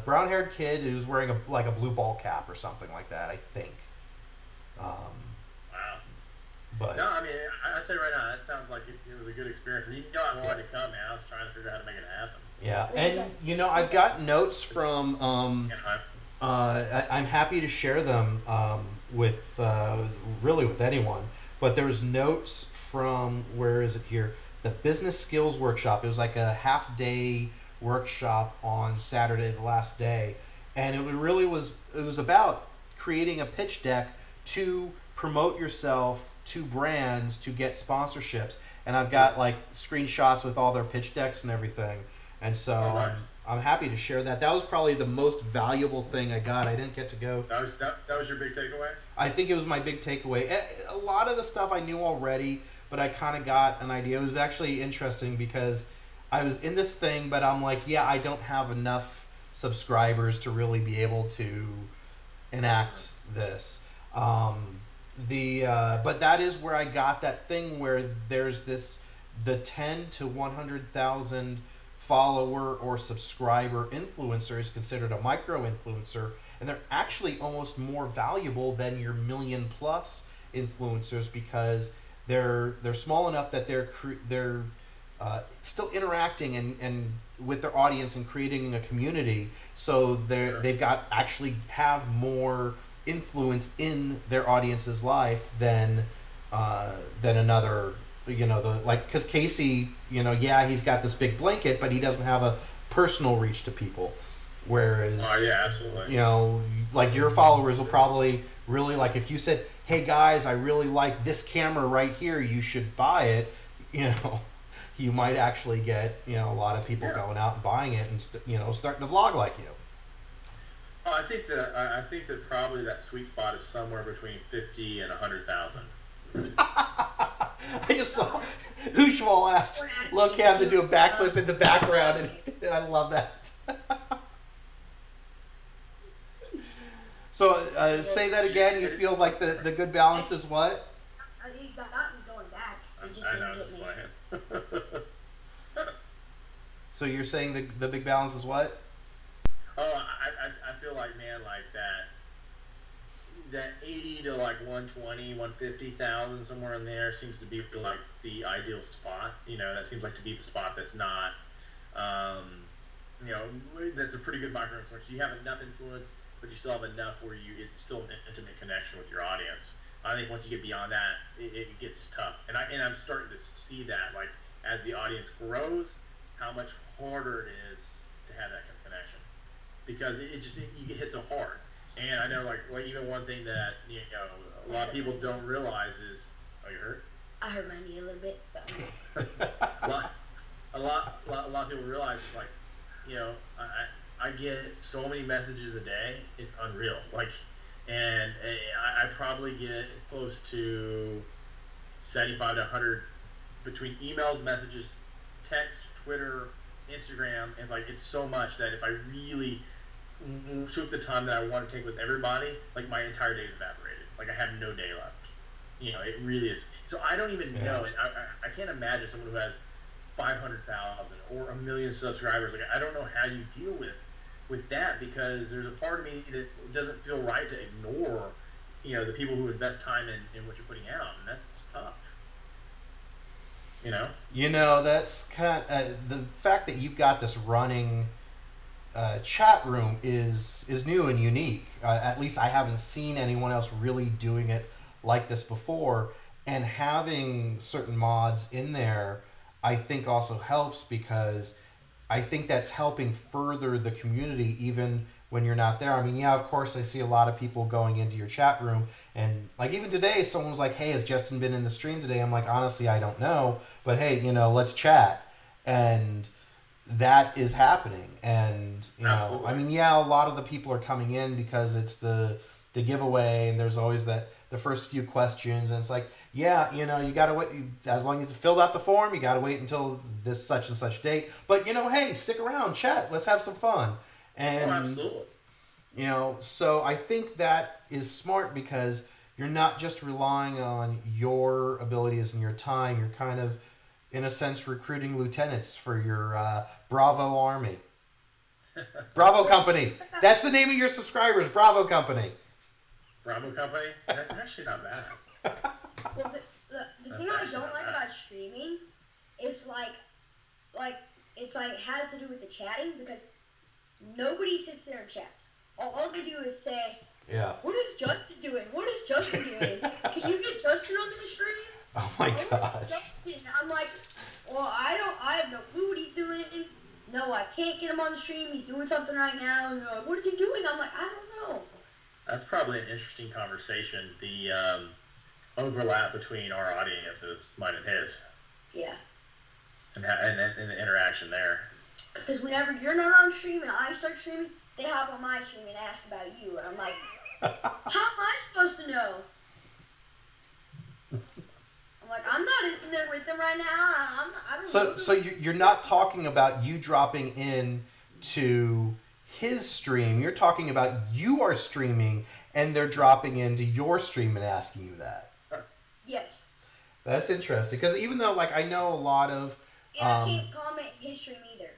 brown-haired kid who was wearing a blue ball cap or something like that, I think. Wow. But no, I mean, I'll tell you right now, that sounds like it was a good experience. And you know I wanted to come, man. I was trying to figure out how to make it happen. yeah, and you know, I've got notes from. I'm happy to share them with really with anyone. But there's notes from, where is it here? The Business Skills Workshop. It was like a half-day workshop on Saturday, the last day, and it really was. It was about creating a pitch deck to promote yourself to brands to get sponsorships. And I've got like screenshots with all their pitch decks and everything. And so nice. I'm happy to share that. That was probably the most valuable thing I got. I didn't get to go. That was your big takeaway? I think it was my big takeaway. A lot of the stuff I knew already, but I kind of got an idea. It was actually interesting because I was in this thing, but I'm like, yeah, I don't have enough subscribers to really be able to enact this. But that is where I got that thing where there's the 10 to 100,000 follower or subscriber influencer is considered a micro influencer, and they're actually almost more valuable than your million plus influencers because they're small enough that they're still interacting and with their audience and creating a community, so they've got actually have more influence in their audience's life than another, you know, because Casey, you know, yeah, he's got this big blanket, but he doesn't have a personal reach to people, whereas yeah, absolutely, you know, like your followers will probably really, like, if you said, hey guys, I really like this camera right here, you should buy it, you know, you might actually get, a lot of people going out and buying it and, starting to vlog like you. Well, I think that probably that sweet spot is somewhere between 50 and 100,000. I just saw Hushval asked Lil Cam to do a backflip in the background, and I love that. So say that again. You feel like the good balance is what? He got me going back. I know, just playing. So you're saying the big balance is what? Oh, I feel like, man, like that 80 to like 120, 150,000, somewhere in there seems to be like the ideal spot. That seems like to be the spot that's not, that's a pretty good micro influence. You have enough influence, but you still have enough where it's still an intimate connection with your audience. I think once you get beyond that, it gets tough. And I'm starting to see that, like, as the audience grows, how much harder it is to have that connection. Because you get hit so hard. And I know, like even one thing that a lot of people don't realize is, oh, you hurt? I hurt my knee a little bit. a lot of people realize it's like, I get so many messages a day, it's unreal. Like, and I probably get close to 75 to 100 between emails, messages, text, Twitter, Instagram. And it's so much that if I really took the time that I want to take with everybody, like, my entire day is evaporated. Like, I have no day left. It really is. So I don't even know. And I can't imagine someone who has 500,000 or 1 million subscribers. Like, I don't know how you deal with that, because there's a part of me that doesn't feel right to ignore, the people who invest time in what you're putting out, and that's tough. That's kind of, the fact that you've got this running chat room is new and unique. At least I haven't seen anyone else really doing it like this before. And having certain mods in there, I think also helps, because I think that's helping further the community even when you're not there. I mean, yeah, of course, I see a lot of people going into your chat room, and like even today, someone was like, "Hey, has Justin been in the stream today?" I'm like, honestly, I don't know, but hey, let's chat. And that is happening. And Absolutely. I mean, yeah, a lot of the people are coming in because it's the giveaway, and there's always the first few questions, and it's like, yeah, you gotta wait, as long as you filled out the form, you gotta wait until this such and such date, but hey, stick around, chat, let's have some fun. And absolutely. So I think that is smart, because you're not just relying on your abilities and your time. You're kind of, in a sense, recruiting lieutenants for your Bravo Army. Bravo Company. That's the name of your subscribers, Bravo Company. Bravo Company? That's actually not bad. Well, the thing I don't like about streaming is it's has to do with the chatting, because nobody sits there and chats. All they do is say, yeah, what is Justin doing? What is Justin doing? Can you get Justin on the stream? Oh my god. Justin? I'm like, well, I have no clue what he's doing. No, I can't get him on the stream. He's doing something right now. And what is he doing? I'm like, I don't know. That's probably an interesting conversation. The overlap between our audiences, mine and his. Yeah. And the interaction there. Because whenever you're not on stream and I start streaming, they hop on my stream and ask about you. And I'm like, how am I supposed to know? I'm like, I'm not in there with them right now. I don't know. So you're not talking about you dropping in to his stream. You're talking about you are streaming and they're dropping into your stream and asking you that. Yes. That's interesting, because even though, like, I know a lot of... I can't comment in his stream either.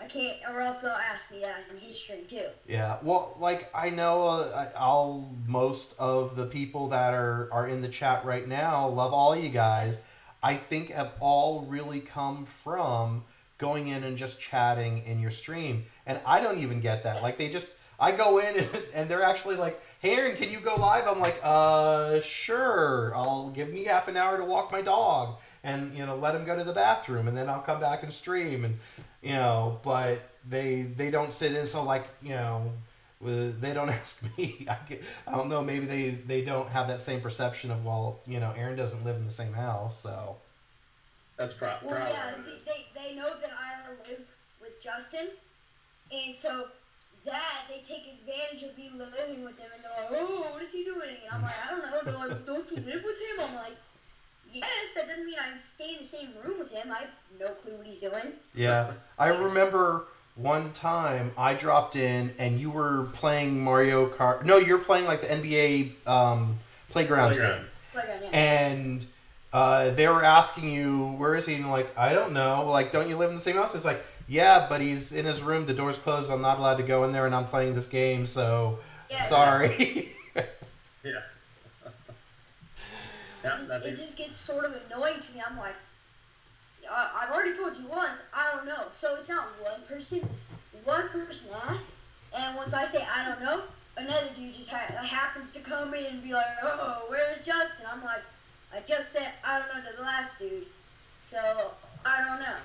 I can't, or else they'll ask me that in his stream too. Yeah, well, like, I know most of the people that are in the chat right now, love all you guys, I think have all really come from going in and just chatting in your stream. And I don't even get that. Like, I go in and they're actually like, "Hey, Aaron, can you go live?" I'm like, sure. I'll give me half an hour to walk my dog and, let him go to the bathroom, and then I'll come back and stream. And, but they don't sit in. So, like, they don't ask me. I don't know. Maybe they don't have that same perception of, well, Aaron doesn't live in the same house. So. That's Well, probably yeah, what it is. they know that I live with Justin, and so that they take advantage of me living with him, and they're like, oh, what is he doing? And I'm like, I don't know. They're like, don't you live with him? I'm like, yes. That doesn't mean I stay in the same room with him. I have no clue what he's doing. Yeah, I remember one time I dropped in and you were playing Mario Kart. No, you're playing like the NBA Playgrounds game. Playground, yeah. And they were asking you, where is he? And you're like, I don't know. Like, don't you live in the same house? It's like, yeah, but he's in his room. The door's closed. I'm not allowed to go in there, and I'm playing this game. So, sorry. Yeah. It just gets sort of annoying to me. I'm like, I've already told you once, I don't know. So it's not one person. One person asks, and once I say I don't know, another dude just happens to come in and be like, oh, where's Justin? I'm like, I just said I don't know to the last dude. So I don't know.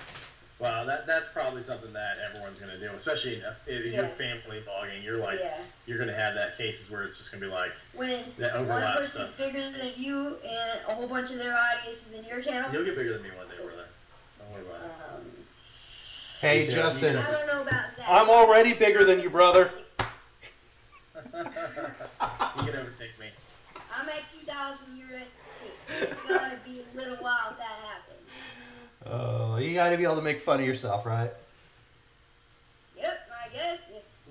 Well, that's probably something that everyone's going to do, especially if you're family vlogging. You're like, you're going to have that cases where it's just going to be like when that one overlap person's stuff. bigger than you and a whole bunch of their audience is in your channel. You'll get bigger than me one day, brother. Don't worry about it. Hey, Justin. I don't know about that. I'm already bigger than you, brother. You can overtake me. I'm at 2,000, you're at 6. It's gonna be a little while if that happens. Oh, you got to be able to make fun of yourself, right? Yep, I guess.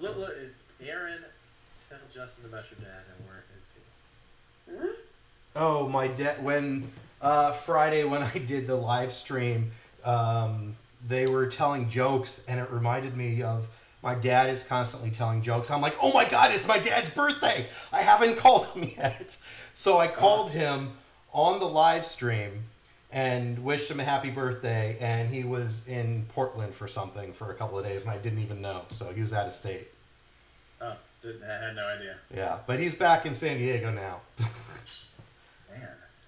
Look, is Aaron, tell Justin about your dad and where is he? Hmm? Oh, my dad. When Friday when I did the live stream, they were telling jokes, and it reminded me of my dad is constantly telling jokes. I'm like, oh my God, it's my dad's birthday. I haven't called him yet. So I called him on the live stream and wished him a happy birthday, and he was in Portland for something for a couple of days, and I didn't even know. So he was out of state. Oh, I had no idea. Yeah, but he's back in San Diego now.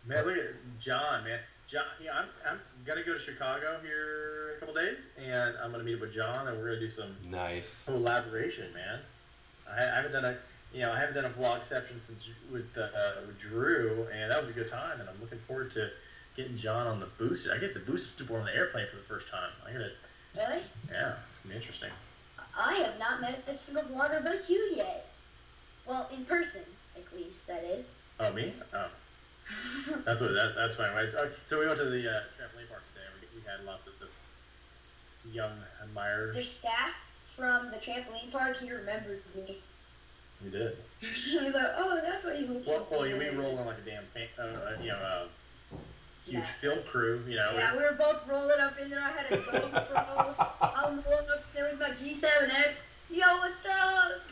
Man, look at John, man. John, yeah, I'm gonna go to Chicago here in a couple days, and I'm gonna meet up with John, and we're gonna do some Nice collaboration, man. I haven't done a vlog session since with Drew, and that was a good time, and I'm looking forward to getting John on the booster. I get the booster board on the airplane for the first time. Really? Yeah, it's gonna be interesting. I have not met a single vlogger but you yet. Well, in person, at least, that is. Oh, me? Oh. That's fine, right? So we went to the trampoline park today. We had lots of the young admirers. The staff from the trampoline park, he remembered me. We did. He was like, oh, that's what he was Well, we rolled on like a damn, huge film crew, Yeah, we were both rolling up in there. I had a GoPro. I'm rolling up there with my G7X. Yo, what's up?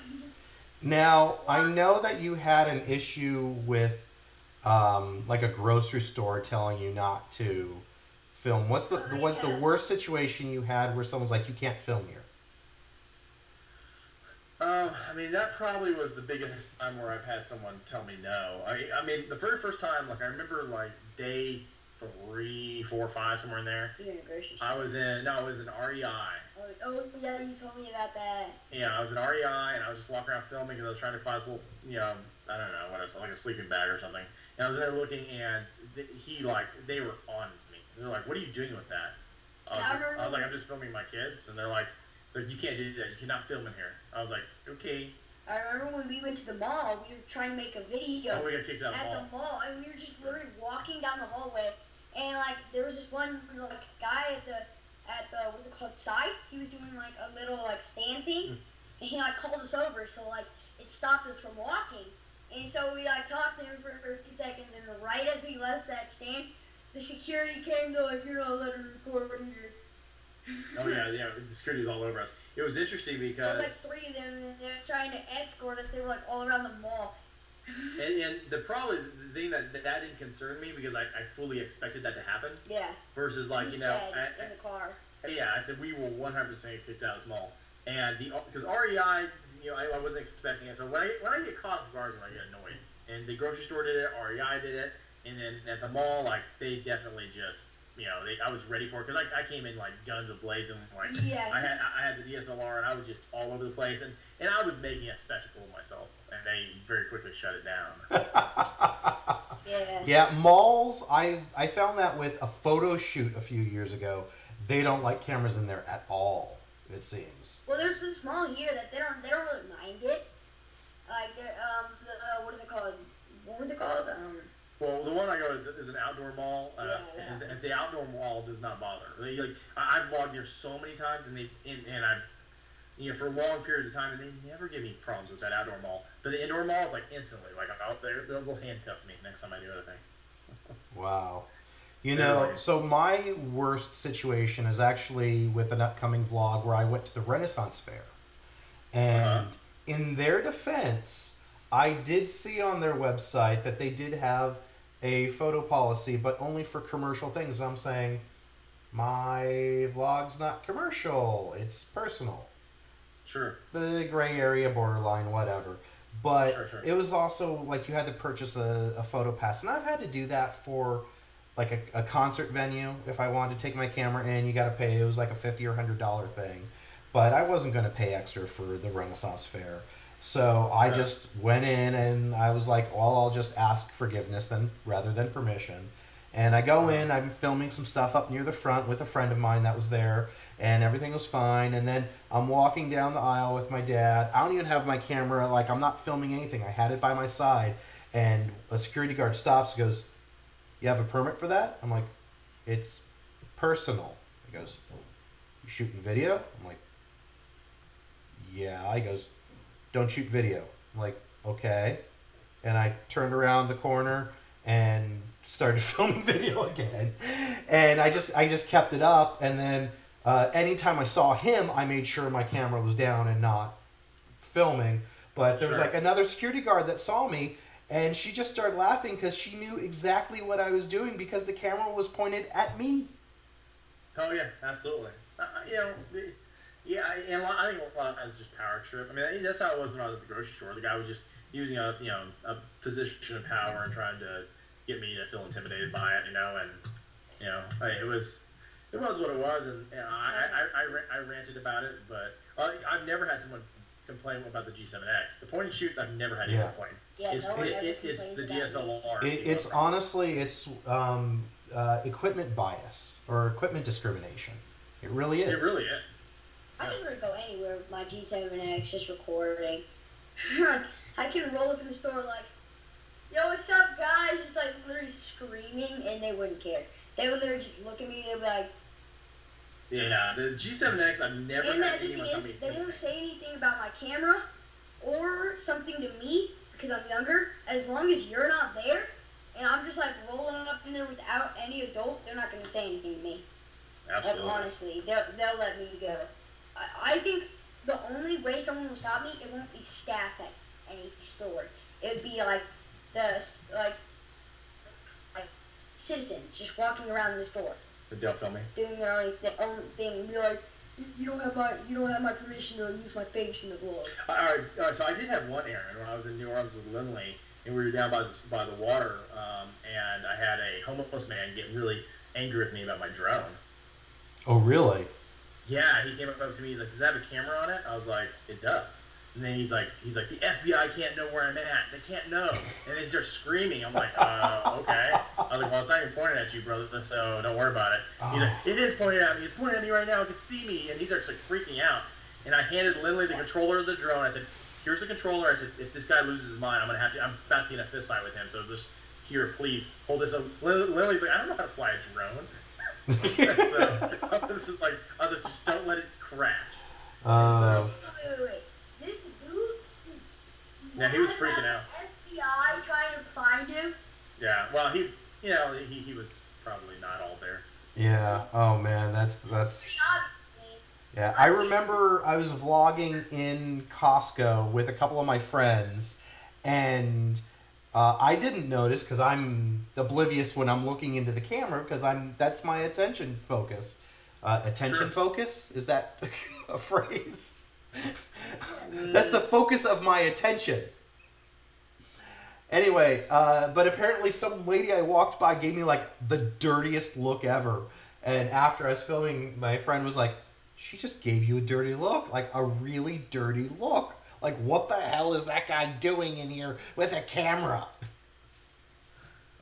Now, I know that you had an issue with like a grocery store telling you not to film. What's the worst situation you had where someone's like, you can't film here? I mean, that probably was the biggest time where I've had someone tell me no. I mean, the first time, like, I remember, like, day 3, 4, 5, somewhere in there. You're in a grocery store. I was in REI. Oh, yeah, you told me about that. Yeah, I was in REI, and I was just walking around filming because I was trying to find this little, I don't know what it was, like a sleeping bag or something. And I was there looking, and they were on me. They're like, what are you doing with that? I was like, I'm just filming my kids. And they're like, you can't do that. You cannot film in here. I was like, okay. I remember when we went to the mall, we were trying to make a video we got kicked out at the mall, and we were just literally walking down the hallway, and like there was this one like guy at the what's it called, side. He was doing like a little like stand thing, and he like called us over, so like it stopped us from walking, and so we like talked to him for 50 seconds, and right as we left that stand, the security came to like, you're not allowed to record here. Oh yeah, the security was all over us. It was interesting because there was like 3 of them, and they're trying to escort us. They were like all around the mall. and the thing that didn't concern me because I fully expected that to happen. Yeah. Versus like in the car. Yeah, I said we will 100% get kicked out of this mall, and because REI, I wasn't expecting it. So when I get caught off guard, when I get annoyed, and the grocery store did it, REI did it, and then at the mall, like they definitely just. I was ready for it because I came in like guns a-blazing. Like I had the DSLR and I was just all over the place and I was making a spectacle of myself and they very quickly shut it down. Yeah. Yeah, malls, I found that with a photo shoot a few years ago. They don't like cameras in there at all, it seems. Well, there's this mall here that they don't really mind it. Like what is it called? What was it called? Well, the one I go to is an outdoor mall, Yeah. and the outdoor mall does not bother. I've vlogged there so many times, and I've for long periods of time, and they never give me problems with that outdoor mall. But the indoor mall is like instantly, like out there, they'll handcuff me next time I do anything. Wow. You know, so my worst situation is actually with an upcoming vlog where I went to the Renaissance Fair. And in their defense, I did see on their website that they did have a photo policy, but only for commercial things. I'm saying, my vlog's not commercial, it's personal. Sure. The gray area, borderline, whatever. But Sure. it was also like you had to purchase a photo pass. And I've had to do that for like a concert venue. If I wanted to take my camera in, you got to pay. It was like a $50 or $100 thing. But I wasn't going to pay extra for the Renaissance Fair. So I just went in and I was like, well, I'll just ask forgiveness rather than permission. And I go in, I'm filming some stuff up near the front with a friend of mine that was there, and everything was fine. And then I'm walking down the aisle with my dad. I don't even have my camera, like I'm not filming anything. I had it by my side, and a security guard stops and goes, "You have a permit for that?" I'm like, "It's personal." He goes, "You shooting video?" I'm like, "Yeah." He goes, "Don't shoot video." I'm like, "Okay." And I turned around the corner and started filming video again. And I just kept it up. And then anytime I saw him, I made sure my camera was down and not filming. But there was like another security guard that saw me, and she just started laughing because she knew exactly what I was doing because the camera was pointed at me. Oh yeah, absolutely. And I think a lot of that is just power trip. I mean, that's how it was when I was at the grocery store. The guy was just using a position of power and trying to get me to feel intimidated by it, and it was what it was, and I ranted about it, but I've never had someone complain about the G7X. The point and shoots, I've never had any complaint. Yeah, it's the DSLR. It's honestly, it's equipment bias or equipment discrimination. It really is. It really is. I can really go anywhere with my G7X just recording. I can roll up in the store like, "Yo, what's up, guys?" Just like literally screaming, and they wouldn't care. They would literally just look at me. They'd be like, "Yeah, the G7X, I've never had anyone tell me." They won't say anything about my camera or something to me because I'm younger. As long as you're not there, and I'm just like rolling up in there without any adult, they're not going to say anything to me. Absolutely. Like, honestly, they'll let me go. I think the only way someone will stop me, it won't be staff at any store. It would be like citizens just walking around the store. So they'll film me. Doing their own thing. Be like, you don't have my permission to use my face in the vlog. All right. So I did have one errand when I was in New Orleans with Lindley, and we were down by the water, and I had a homeless man get really angry with me about my drone. Oh, really? Yeah, he came up to me. He's like, "Does it have a camera on it?" I was like, "It does." And then he's like, "The FBI can't know where I'm at. They can't know." And then he starts screaming. I'm like, "Okay." I was like, "Well, it's not even pointing at you, brother, so don't worry about it." He's like, "It is pointing at me. It's pointing at me right now. It can see me." And he starts like freaking out. And I handed Lindley the controller of the drone. I said, "Here's the controller." I said, "If this guy loses his mind, I'm about to get in a fist fight with him. So just here, please hold this up." Lindley's like, "I don't know how to fly a drone." So I was like, "Just don't let it crash." Wait. This dude. Yeah, he was freaking out. FBI trying to find him. Yeah, well, he was probably not all there. Yeah. Oh man, that's. Yeah, I remember I was vlogging in Costco with a couple of my friends, and I didn't notice because I'm oblivious when I'm looking into the camera because that's my attention focus. Attention focus? Is that a phrase? That's the focus of my attention. Anyway, but apparently some lady I walked by gave me like the dirtiest look ever. And after I was filming, my friend was like, "She just gave you a dirty look, like a really dirty look. Like, what the hell is that guy doing in here with a camera?"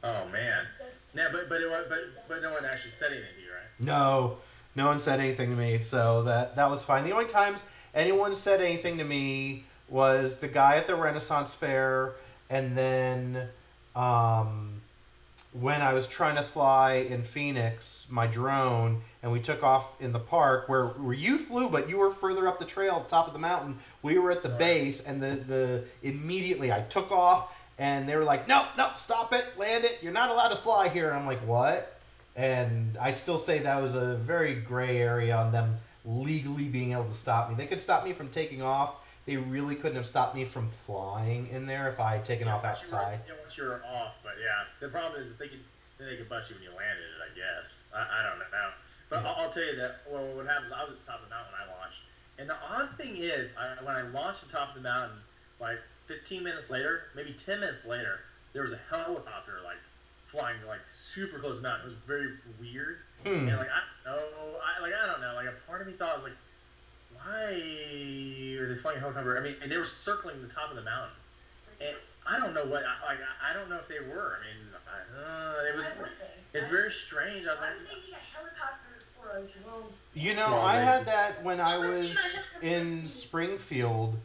Oh man. Just Yeah, but it was but no one actually said anything to you, right? No, no one said anything to me, so that was fine. The only times anyone said anything to me was the guy at the Renaissance Fair, and then um, when I was trying to fly in Phoenix, my drone, and we took off in the park where you flew, but you were further up the trail at the top of the mountain. We were at the base, and the immediately I took off, and they were like, "Nope, nope, stop it, land it. You're not allowed to fly here." And I'm like, "What?" And I still say that was a very gray area on them legally being able to stop me. They could stop me from taking off. They really couldn't have stopped me from flying in there if I had taken off outside. Once you were off, but yeah, the problem is if they could bust you when you landed it. I guess I don't know, but Yeah. I'll tell you that. Well, what happens? I was at the top of the mountain when I launched, and the odd thing is, when I launched at the top of the mountain, like 15 minutes later, maybe 10 minutes later, there was a helicopter like flying like super close to the mountain. It was very weird, and like I don't know, like a part of me thought I was like, why are they flying a helicopter? I mean, and they were circling the top of the mountain. And I don't know what, I don't know if they were. I mean, it was, why would they? it's very strange. I was Why like, would they need a helicopter for a drone? You know, Well, I they- had that when I was in Springfield.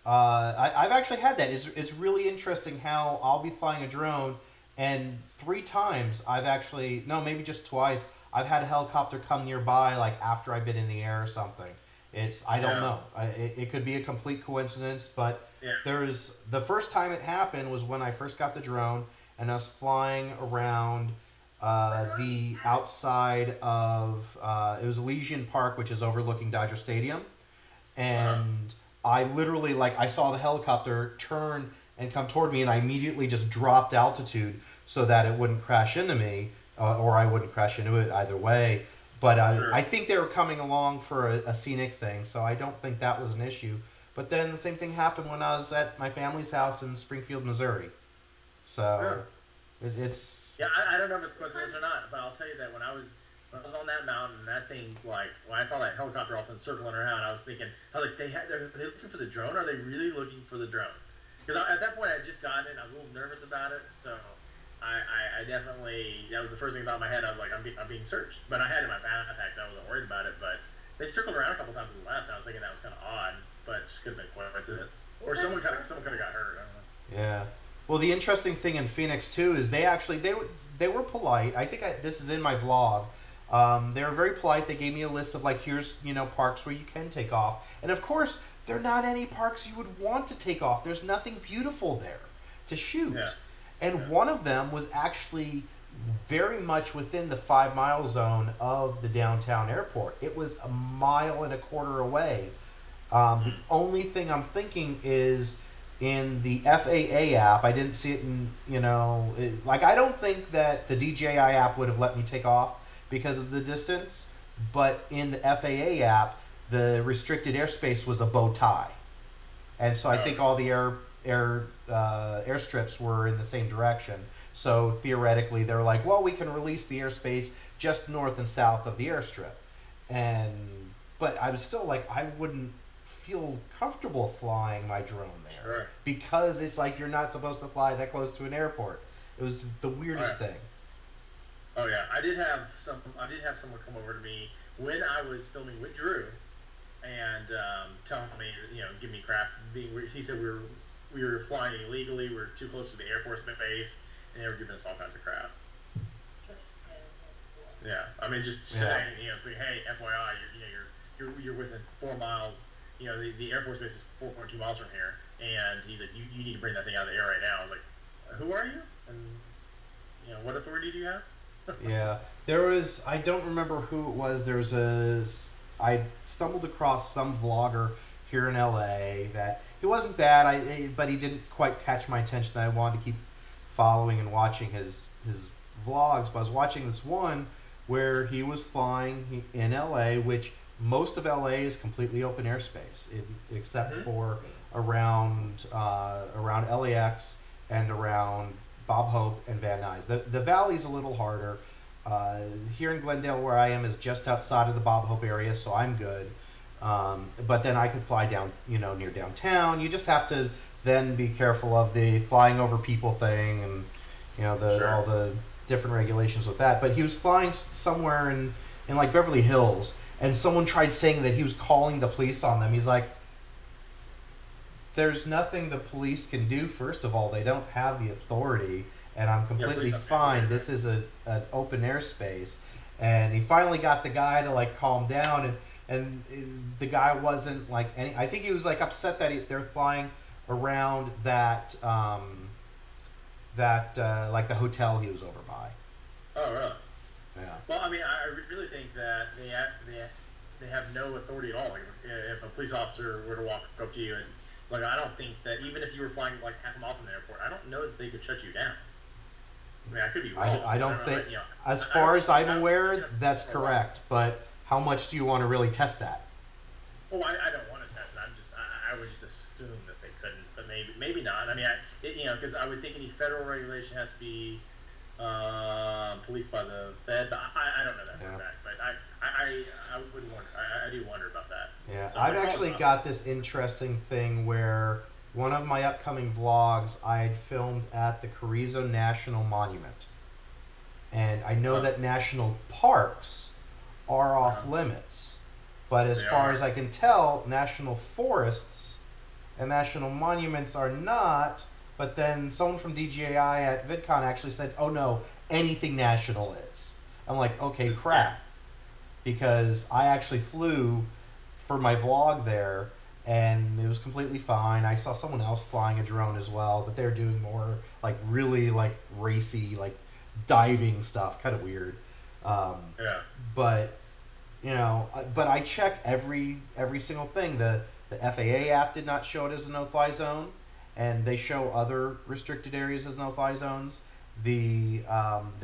I've actually had that. It's really interesting how I'll be flying a drone, and 3 times I've actually, no, maybe just twice, I've had a helicopter come nearby, like after I've been in the air or something. I don't Yeah. know. It could be a complete coincidence, but Yeah. the first time it happened was when I first got the drone, and I was flying around the outside of, it was Elysian Park, which is overlooking Dodger Stadium. And I literally, like, I saw the helicopter turn and come toward me, and I immediately just dropped altitude so that it wouldn't crash into me, or I wouldn't crash into it either way. But Sure. I think they were coming along for a scenic thing, so I don't think that was an issue. But then the same thing happened when I was at my family's house in Springfield, Missouri. So it's yeah, I don't know if it's coincidence or not, but I'll tell you that when I was on that mountain, that thing, like, when I saw that helicopter all of a sudden circling around, I was thinking, I was like, are they looking for the drone? Or are they really looking for the drone? Because at that point, I had just gotten it, and I was a little nervous about it, so I definitely, that was the first thing about my head. I was like, I'm being searched. But I had it in my backpack, so I wasn't worried about it. But they circled around a couple times to the left, and I was thinking that was kind of odd, but it just could have been coincidence. Or someone could have got hurt. I don't know. Yeah. Well, the interesting thing in Phoenix too is they were polite. I think this is in my vlog. They were very polite. They gave me a list of, like, here's, parks where you can take off, and of course they're not any parks you would want to take off. There's nothing beautiful there to shoot. Yeah. And one of them was actually very much within the 5 mile zone of the downtown airport. It was 1.25 miles away. The only thing I'm thinking is in the FAA app, I didn't see it in, I don't think that the DJI app would have let me take off because of the distance, but in the FAA app, the restricted airspace was a bow tie. And so I think all the airstrips were in the same direction. So theoretically, they're like, well, we can release the airspace just north and south of the airstrip. But I was still like, I wouldn't feel comfortable flying my drone there. Sure. Because it's like you're not supposed to fly that close to an airport. It was the weirdest thing. Oh yeah, I did have someone come over to me when I was filming with Drew, and telling me, give me crap. He said we were flying illegally. We were too close to the Air Force base, and they were giving us all kinds of crap. Yeah, I mean, just saying, saying, hey, FYI, you're within 4 miles. The Air Force base is 4.2 miles from here, and he's like, you need to bring that thing out of the air right now. I was like, who are you? And what authority do you have? Yeah, there was, I don't remember who it was. I stumbled across some vlogger here in LA that he wasn't bad, but he didn't quite catch my attention. I wanted to keep following and watching his vlogs, but I was watching this one where he was flying in LA, which most of LA is completely open airspace, except for around LAX and around Bob Hope and Van Nuys. The valley's a little harder. Here in Glendale, where I am, is just outside of the Bob Hope area, so I'm good. But then I could fly down, near downtown. You just have to then be careful of the flying over people thing, and you know, the Sure. all the different regulations with that. But he was flying somewhere in like Beverly Hills, and someone tried saying that he was calling the police on them. He's like, there's nothing the police can do. First of all, they don't have the authority, and I'm completely police don't fine. have the This is an open airspace. And he finally got the guy to like calm down, and the guy wasn't like any. I think he was like upset that they're flying around that like the hotel he was over by. Oh, really? Yeah. Well, I mean, I really think that they have no authority at all. Like, if a police officer were to walk up to you and, like, I don't think that even if you were flying like half a mile from the airport, I don't know that they could shut you down. I mean, I could be wrong. I don't know, think, but, you know, as far as I'm I don't aware, think that's a lot. correct. But how much do you want to really test that? Well, I don't want to test it. I would just assume that they couldn't, but maybe not. I mean, because I would think any federal regulation has to be policed by the Fed. But I don't know that for a fact. But I would wonder. I do wonder about that. Yeah, So I've I actually got this interesting thing where one of my upcoming vlogs I had filmed at the Carrizo National Monument. And I know that national parks are off limits. But as They far are. as I can tell, national forests and national monuments are not. But then someone from DJI at VidCon actually said, oh no, anything national is. I'm like, okay, Just crap. Because I actually flew for my vlog there, and it was completely fine. I saw someone else flying a drone as well, but they're doing more like really like racy, like diving stuff, kind of weird. Yeah. But you know, but I checked every single thing. The FAA app did not show it as a no-fly zone, and they show other restricted areas as no-fly zones. The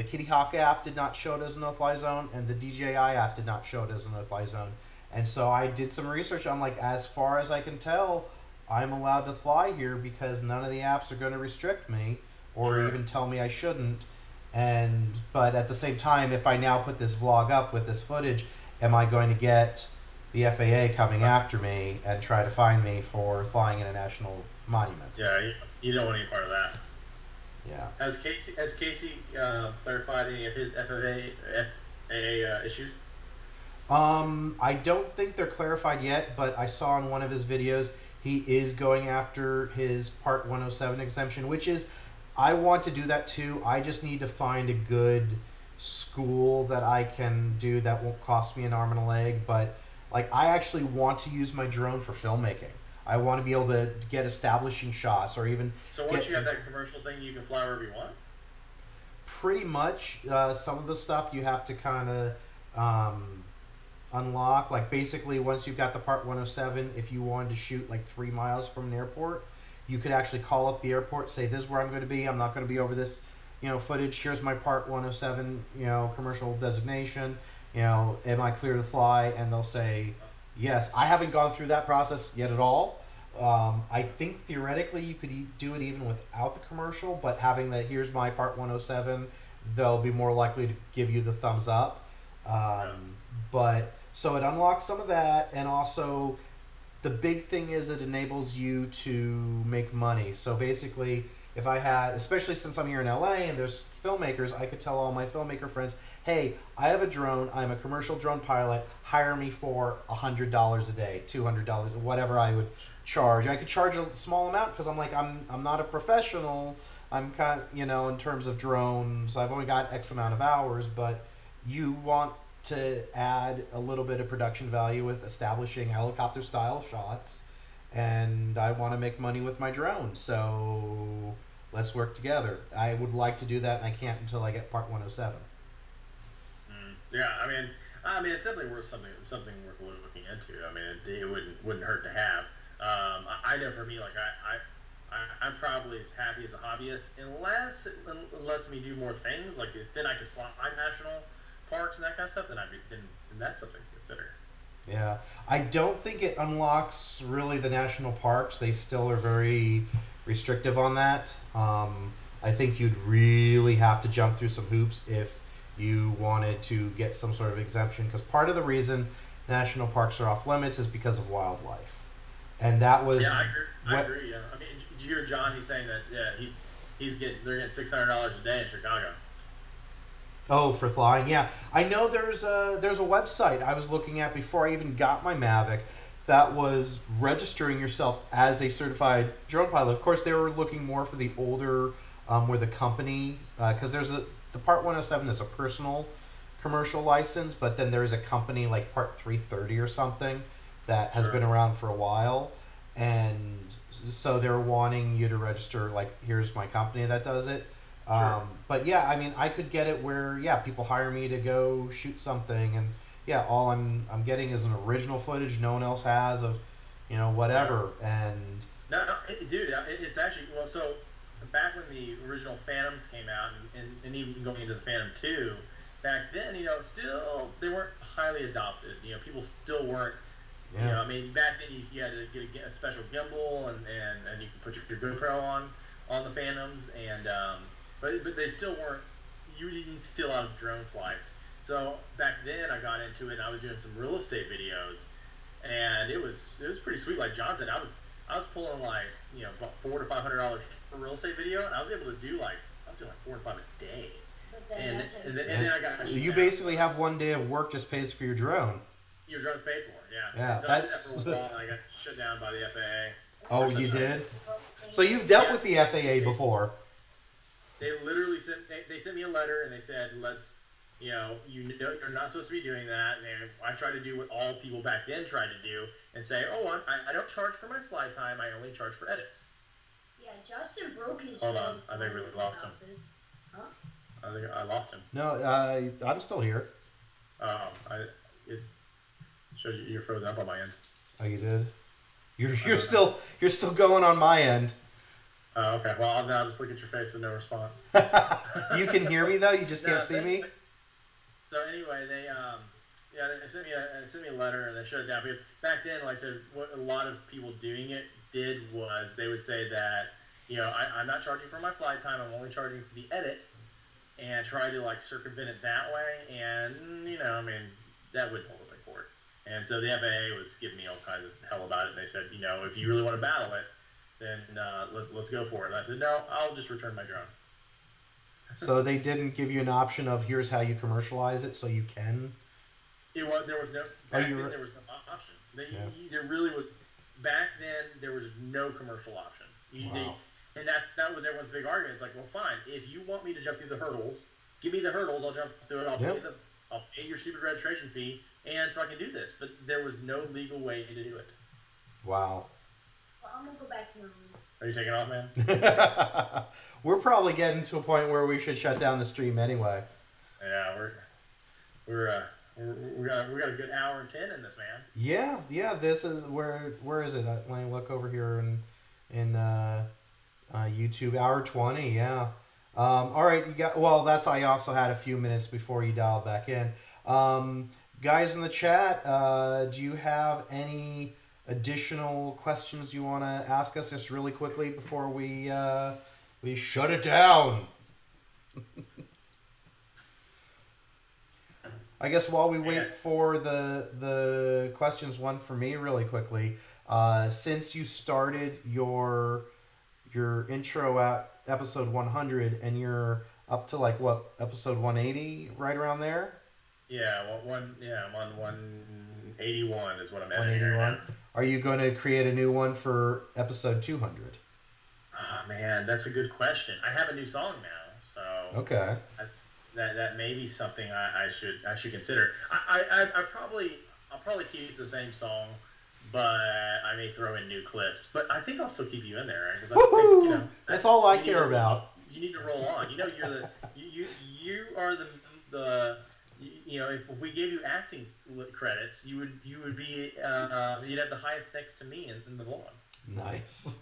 Kitty Hawk app did not show it as a no-fly zone, and the DJI app did not show it as a no-fly zone. And so I did some research. I'm like, as far as I can tell, I'm allowed to fly here because none of the apps are going to restrict me or Sure. even tell me I shouldn't. But at the same time, if I now put this vlog up with this footage, am I going to get the FAA coming after me and try to find me for flying in a national monument? Yeah, you don't want any part of that. Yeah. Has Casey clarified any of his FAA issues? I don't think they're clarified yet, but I saw in one of his videos he is going after his Part 107 exemption, which is, I want to do that too. I just need to find a good school that I can do that won't cost me an arm and a leg. But like, I actually want to use my drone for filmmaking. I want to be able to get establishing shots, or even So get once you have some- that commercial thing, you can fly wherever you want? pretty much. Some of the stuff you have to kind of unlock. Like, basically, once you've got the Part 107, if you wanted to shoot like 3 miles from an airport, you could actually call up the airport, say, this is where I'm going to be. I'm not going to be over this, footage. Here's my Part 107, commercial designation. Am I clear to fly? And they'll say, yes. I haven't gone through that process yet at all. I think theoretically you could do it even without the commercial, but having that, here's my Part 107, they'll be more likely to give you the thumbs up. But so it unlocks some of that, and also the big thing is it enables you to make money. So basically, if I had, especially since I'm here in LA and there's filmmakers, I could tell all my filmmaker friends, hey, I have a drone, I'm a commercial drone pilot, hire me for $100 a day, $200, whatever I would charge. I could charge a small amount because I'm not a professional. I'm kind of, in terms of drones, I've only got X amount of hours, but you want to add a little bit of production value with establishing helicopter style shots, and I want to make money with my drone, so let's work together. I would like to do that, and I can't until I get Part 107. Yeah, I mean, it's definitely worth something worth looking into. I mean, it wouldn't hurt to have. I know for me, like I'm probably as happy as a hobbyist unless it lets me do more things. Like, then I could fly national parks and that kind of stuff. Then that's something to consider. Yeah, I don't think it unlocks really the national parks. They still are very restrictive on that. I think you'd really have to jump through some hoops if you wanted to get some sort of exemption, because part of the reason national parks are off limits is because of wildlife, and that was I agree. Yeah, I mean, did you hear John? He's saying that they're getting $600 a day in Chicago. Oh, for flying, yeah. I know there's a website I was looking at before I even got my Mavic that was registering yourself as a certified drone pilot. Of course, they were looking more for the older, where the company, because the Part 107 is a personal commercial license, but then there's a company like Part 330 or something that has been around for a while, and so they're wanting you to register, like, here's my company that does it. But yeah, I mean, I could get it where, yeah, people hire me to go shoot something, and yeah, all I'm getting is an original footage no one else has of, whatever. And no, dude, it's actually, well, so back when the original Phantoms came out, and even going into the Phantom 2, back then, still they weren't highly adopted. People still weren't. I mean, back then you had to get a special gimbal, and you could put your GoPro on the Phantoms, and but they still weren't. You didn't see a lot of drone flights. So back then I got into it, and I was doing some real estate videos, and it was pretty sweet. Like John said, I was pulling like about $400 to $500 per real estate video, and I was able to do like 4 or 5 a day. And then I got. You basically have one day of work just pays for your drone. Your drone's paid for, yeah. Yeah, so that's. I did that for a while, and I got shut down by the FAA. Oh, you did? So you've dealt with the FAA before. They literally sent me a letter, and they said, you're not supposed to be doing that. And I tried to do what all people back then tried to do and say, I don't charge for my fly time. I only charge for edits. Yeah, Justin broke his. Hold on, I think we lost him. Huh? I think I lost him. No, I'm still here. It's shows you're frozen up on my end. Oh, you did? You're still going on my end. Oh, okay. Well, I'll just look at your face with no response. You can hear me though. You just can't see me. So anyway, they sent me a letter, and they shut it down because back then, like I said, what a lot of people doing it did was they would say that I'm not charging for my flight time. I'm only charging for the edit, and try to like circumvent it that way. And I mean, that wouldn't hold up in court. And so the FAA was giving me all kinds of hell about it. And they said, if you really want to battle it, then let's go for it. And I said, no, I'll just return my drone. So they didn't give you an option of here's how you commercialize it, so you can. There was no. Back then, there was no option. There really was. Back then, there was no commercial option. Wow. And that was everyone's big argument. It's like, well, fine. If you want me to jump through the hurdles, give me the hurdles. I'll jump through it. I'll pay your stupid registration fee, and so I can do this. But there was no legal way to do it. Wow. Well, I'm gonna go back to my room. Are you taking off, man? We're probably getting to a point where we should shut down the stream anyway. Yeah, we got a good hour and 10 in this, man. Yeah. This is where is it? Let me look over here in YouTube. Hour 20. Yeah. All right. I also had a few minutes before you dialed back in. Guys in the chat, do you have any additional questions you want to ask us just really quickly before we shut it down? I guess while we wait for the questions, one for me really quickly. Since you started your intro at episode 100 and you're up to like what, episode 180, right around there? Yeah, I'm on 181 is what I'm at. 181. Are you going to create a new one for episode 200? Oh man, that's a good question. I have a new song now, so okay. That may be something I should consider. I'll probably keep the same song, but I may throw in new clips. But I think I'll still keep you in there, right? Woohoo! I think, that's all I care about. You need to roll on. You're you are the if we gave you acting credits, you would be you'd have the highest next to me in the vlog. Nice.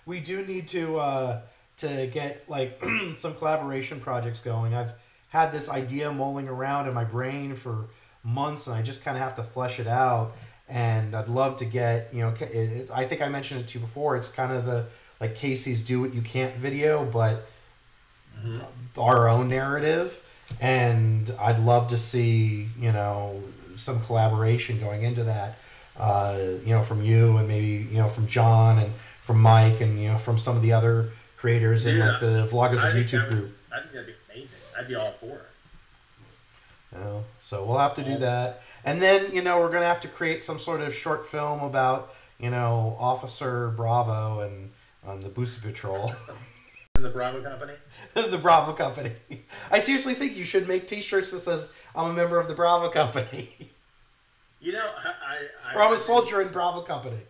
We do need to get like some collaboration projects going. I've had this idea mulling around in my brain for months, and I just kind of have to flesh it out. And I'd love to get, I think I mentioned it to you before. It's kind of the like Casey's "Do What You Can't" video, but our own narrative. And I'd love to see, some collaboration going into that, from you and maybe, from John and from Mike and, from some of the other creators in Dude, like the Vloggers I of think YouTube group. I think that'd be amazing. I'd be all for it. So we'll have to do that. And then, we're going to have to create some sort of short film about, Officer Bravo and on the Booster Patrol. And the Bravo Company? The Bravo Company. I seriously think you should make t-shirts that says, I'm a member of the Bravo Company. Or I'm a soldier in Bravo Company.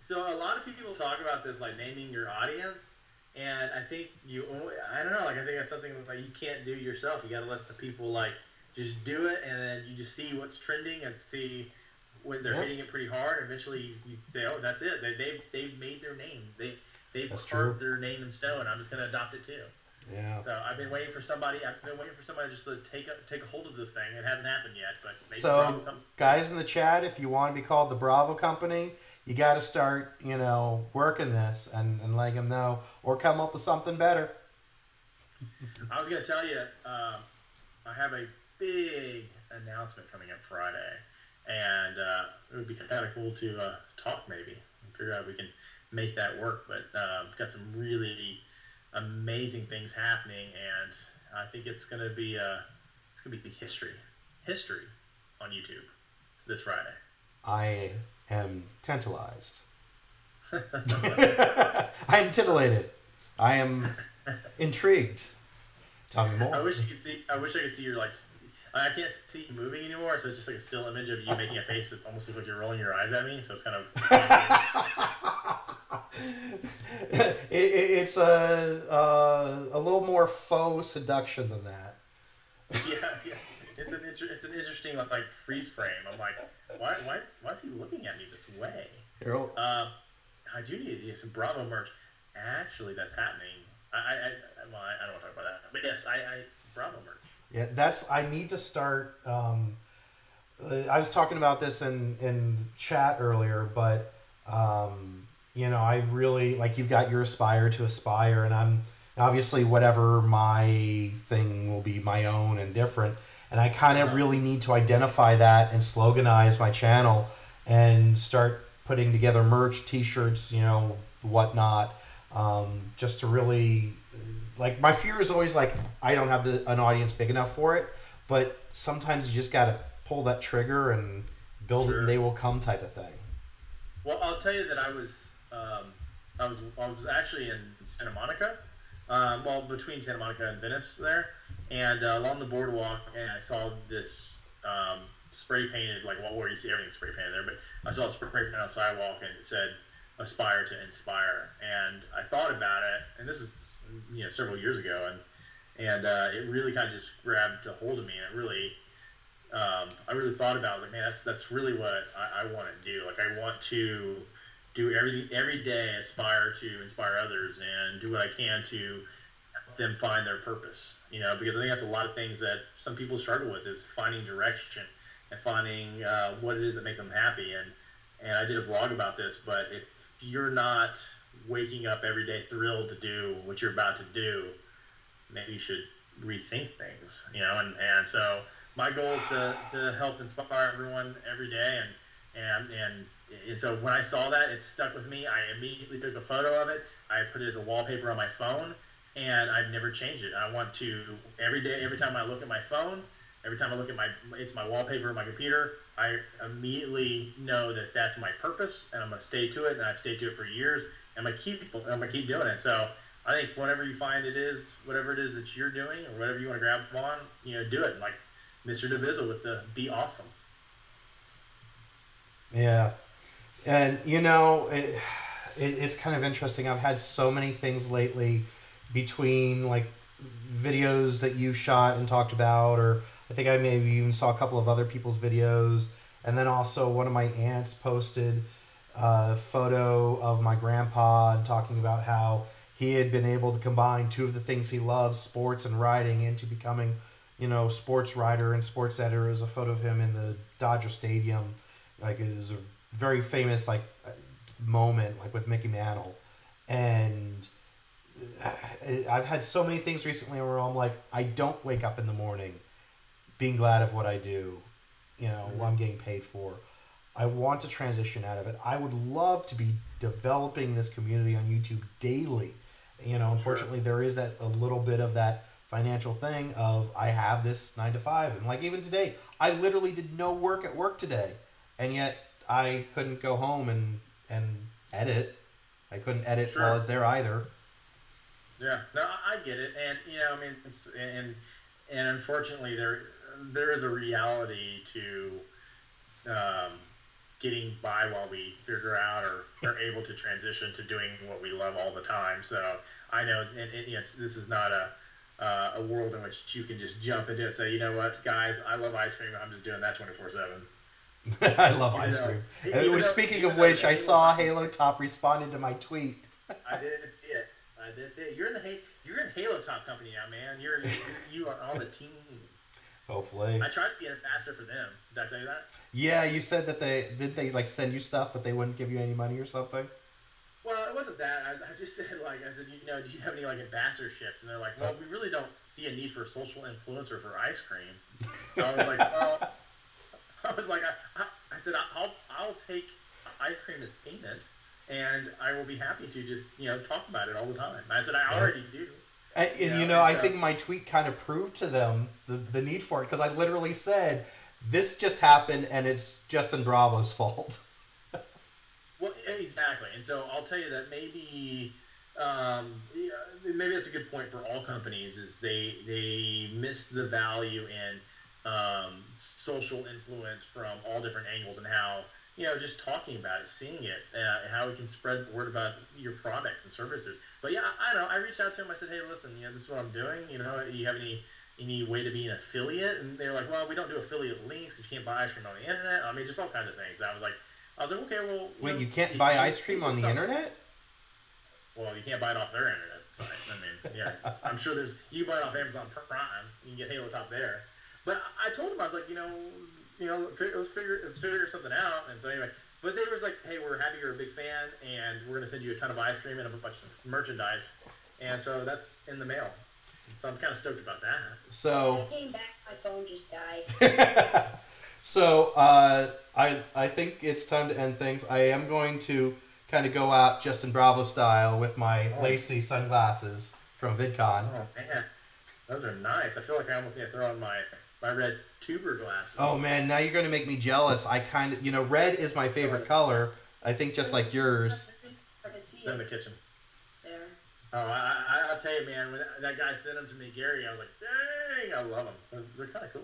So a lot of people talk about this, like naming your audience. And I think I don't know, like I think that's something like you can't do yourself. You got to let the people like just do it, and then you just see what's trending and see when they're hitting it pretty hard. Eventually, you say, "Oh, that's it. They've made their name. They've carved their name in stone. I'm just going to adopt it too." Yeah. So I've been waiting for somebody. Just to take a hold of this thing. It hasn't happened yet, but maybe so guys in the chat, if you want to be called the Bravo Company, you got to start, working this and letting them know, or come up with something better. I was going to tell you, I have a big announcement coming up Friday, and it would be kind of cool to talk maybe and figure out if we can make that work. But we've got some really amazing things happening, and I think it's going to be history on YouTube this Friday. I am tantalized. I am titillated. I am intrigued. Tell me more. I wish I could see your I can't see you moving anymore, so it's just like a still image of you making a face that's almost like you're rolling your eyes at me. So it's kind of. It's a little more faux seduction than that. Yeah. It's an interesting like freeze frame. I'm like, why is he looking at me this way? I do need to get some Bravo merch. Actually, that's happening. I don't want to talk about that, but yes, I Bravo merch. Yeah, I need to start. I was talking about this in chat earlier, but I really like you've got your aspire to aspire, and I'm obviously whatever my thing will be my own and different. And I kind of really need to identify that and sloganize my channel and start putting together merch, t-shirts, whatnot, just to really, like, my fear is always like, I don't have an audience big enough for it, but sometimes you just got to pull that trigger and build it and they will come type of thing. Well, I'll tell you that I was actually in Santa Monica, between Santa Monica and Venice there, and along the boardwalk, and I saw this spray painted, where you see everything spray painted there, but I saw a spray painted on the sidewalk, and it said, "Aspire to inspire." And I thought about it, and this was several years ago, and it really kind of just grabbed a hold of me, and it really I really thought about it. I was like, man, that's really what I want to do. Like, I want to do every day, aspire to inspire others and do what I can to help them find their purpose. Because I think that's a lot of things that some people struggle with, is finding direction and finding what it is that makes them happy. And I did a vlog about this, but if you're not waking up every day thrilled to do what you're about to do, maybe you should rethink things, and so my goal is to help inspire everyone every day, and so when I saw that, it stuck with me. I immediately took a photo of it. I put it as a wallpaper on my phone, and I've never changed it. I want to, every day, every time I look at my phone, every time I look at it's my wallpaper on my computer, I immediately know that that's my purpose, and I'm going to stay to it, and I've stayed to it for years, and I'm going to keep doing it. So I think whatever you find whatever it is that you're doing, or whatever you want to grab on, do it. Like Mr. DeVizzle with the Be Awesome. Yeah. And, it's kind of interesting. I've had so many things lately between, like, videos that you shot and talked about, or I think I maybe even saw a couple of other people's videos. And then also one of my aunts posted a photo of my grandpa and talking about how he had been able to combine two of the things he loves, sports and riding, into becoming, sports writer and sports editor. It was a photo of him in the Dodger Stadium. Like, it was a very famous, moment, with Mickey Mantle. And I've had so many things recently where I'm like, I don't wake up in the morning being glad of what I do, what I'm getting paid for. I want to transition out of it. I would love to be developing this community on YouTube daily You know, unfortunately, there is that a little bit of that financial thing of I have this 9 to 5, and like even today, I literally did no work at work today, and yet I couldn't go home and edit. I couldn't edit Sure. while I was there either. Yeah, no, I get it, and I mean, and unfortunately, there is a reality to getting by while we figure out or are able to transition to doing what we love all the time. So I know, this is not a world in which you can just jump into it and say, you know what, guys, I love ice cream. I'm just doing that 24/7. I love ice cream. Speaking of which, I saw Halo Top responded to my tweet. I did see it. You're in Halo Top company now, man. You are on the team. Hopefully. I tried to be an ambassador for them. Did I tell you that? Yeah, you said that they like send you stuff, but they wouldn't give you any money or something. Well, it wasn't that. I just said, I said, do you have any ambassadorships? And they're like, well, we really don't see a need for a social influencer for ice cream. So I was like, well, I said, I'll take ice cream as payment, and I will be happy to just talk about it all the time. I said, I already do. And I think my tweet kind of proved to them the need for it, because I literally said, this just happened and it's Justin Bravo's fault. Well, exactly. And so I'll tell you that maybe that's a good point for all companies, is they miss the value in social influence from all different angles, and how, just talking about it, seeing it, how we can spread word about your products and services. But yeah, I don't know. I reached out to him. I said, hey, listen, this is what I'm doing. You have any way to be an affiliate? And they were like, well, we don't do affiliate links. You can't buy ice cream on the internet. I mean, just all kinds of things. I was like, okay, well. Wait, you can't buy ice cream on the internet? Well, you can't buy it off their internet site. I mean, yeah, I'm sure you can buy it off Amazon Prime. You can get Halo Top there. But I told them, I was like, let's figure something out. And so anyway, but they was like, hey, we're happy you're a big fan, and we're gonna send you a ton of ice cream and a bunch of merchandise. And so that's in the mail. So I'm kind of stoked about that. So I came back, my phone just died. So I think it's time to end things. I am going to kind of go out Justin Bravo style with my lacy sunglasses from VidCon. Oh man, those are nice. I feel like I almost need to throw on my red tuber glasses. Oh man, now you're going to make me jealous. I kind of, red is my favorite color. I think just like yours. It's in the kitchen. There. Oh, I'll tell you, man, when that guy sent them to me, Gary, I was like, dang, I love them. They're kind of cool.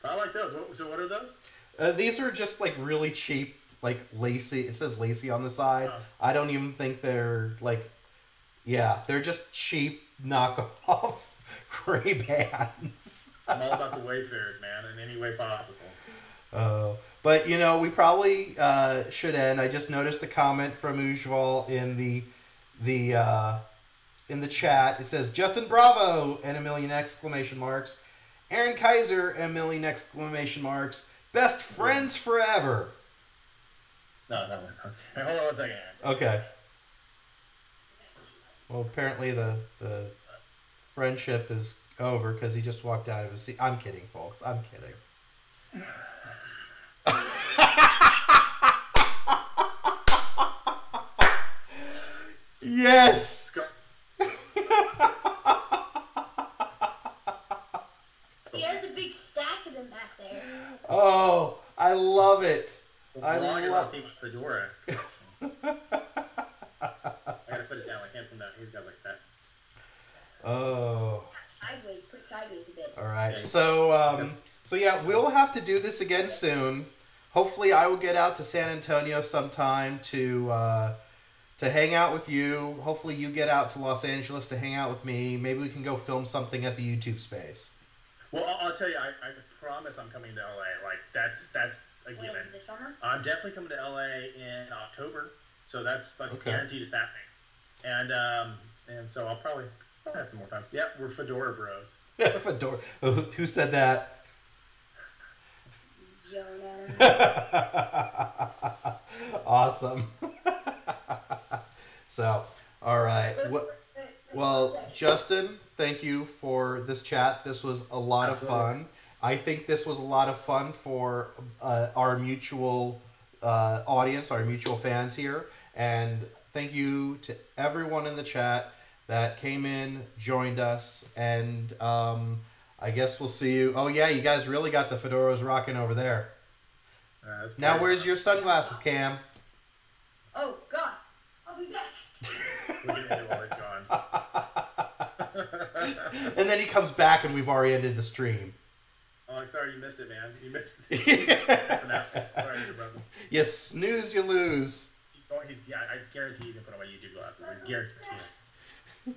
I like those. So what are those? These are just like really cheap, like lacy. It says lacy on the side. Oh. I don't even think they're they're just cheap knockoff Ray-Bans. I'm all about the Wayfarers, man, in any way possible. But we probably should end. I just noticed a comment from Ujval in the chat. It says Justin Bravo and a million exclamation marks. Aaron Kaiser and a million exclamation marks. Best friends forever. No. Hey, hold on a second. Okay. Well, apparently the friendship is over because he just walked out of his seat. I'm kidding, folks. I'm kidding. Yes. He has a big stack of them back there. Oh, I love it. I love fedora. I gotta put it down. I can't put it down. He's got like that. Oh. Sideways. Put it sideways a bit. All right. So yeah, we'll have to do this again soon. Hopefully, I will get out to San Antonio sometime to hang out with you. Hopefully, you get out to Los Angeles to hang out with me. Maybe we can go film something at the YouTube space. Well, I'll tell you, I promise I'm coming to LA. Like that's a given. This summer? I'm definitely coming to LA in October, so that's Okay. guaranteed it's happening. And so I'll probably have some more times. Yeah, we're Fedora Bros. Fedora. Who said that? Jonah. Awesome. So, all right. Well, Justin, thank you for this chat. This was a lot Absolutely. of fun. I think this was a lot of fun for our mutual audience, our mutual fans here. And thank you to everyone in the chat that came in, joined us, and I guess we'll see you. Oh yeah, you guys really got the fedoras rocking over there. Now, where's your sunglasses, Cam? Oh God, I'll be back. Look at him while he's gone. And then he comes back, and we've already ended the stream. Oh, sorry, you missed it, man. You missed it. Sorry, brother. You snooze, you lose. I guarantee he's gonna put on my YouTube glasses. I guarantee it.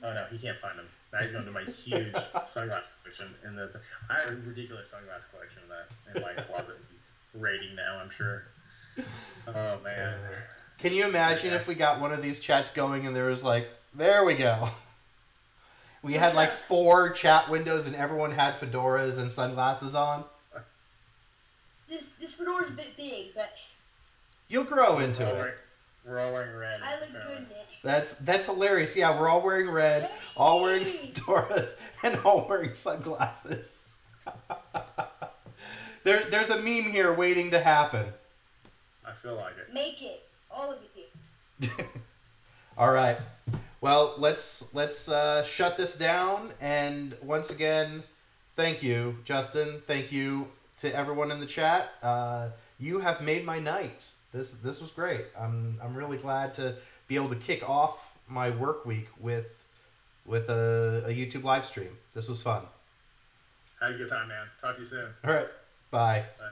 Oh no, he can't find them. Now he's going to my huge sunglass collection. I have a ridiculous sunglass collection of that in my closet. He's raiding now, I'm sure. Oh man. Can you imagine if we got one of these chats going and there was like, there we go. We had like 4 chat windows and everyone had fedoras and sunglasses on. This fedora's a bit big, but you'll grow into it. We're all wearing red. I look good in it. That's hilarious. Yeah, we're all wearing red, all wearing fedoras, and all wearing sunglasses. There's a meme here waiting to happen. I feel like it. Make it, all of you. All right. Well, let's shut this down. And once again, thank you, Justin. Thank you to everyone in the chat. You have made my night. This was great. I'm really glad to be able to kick off my work week with a YouTube live stream. This was fun. Had a good time, man. Talk to you soon. All right. Bye. Bye.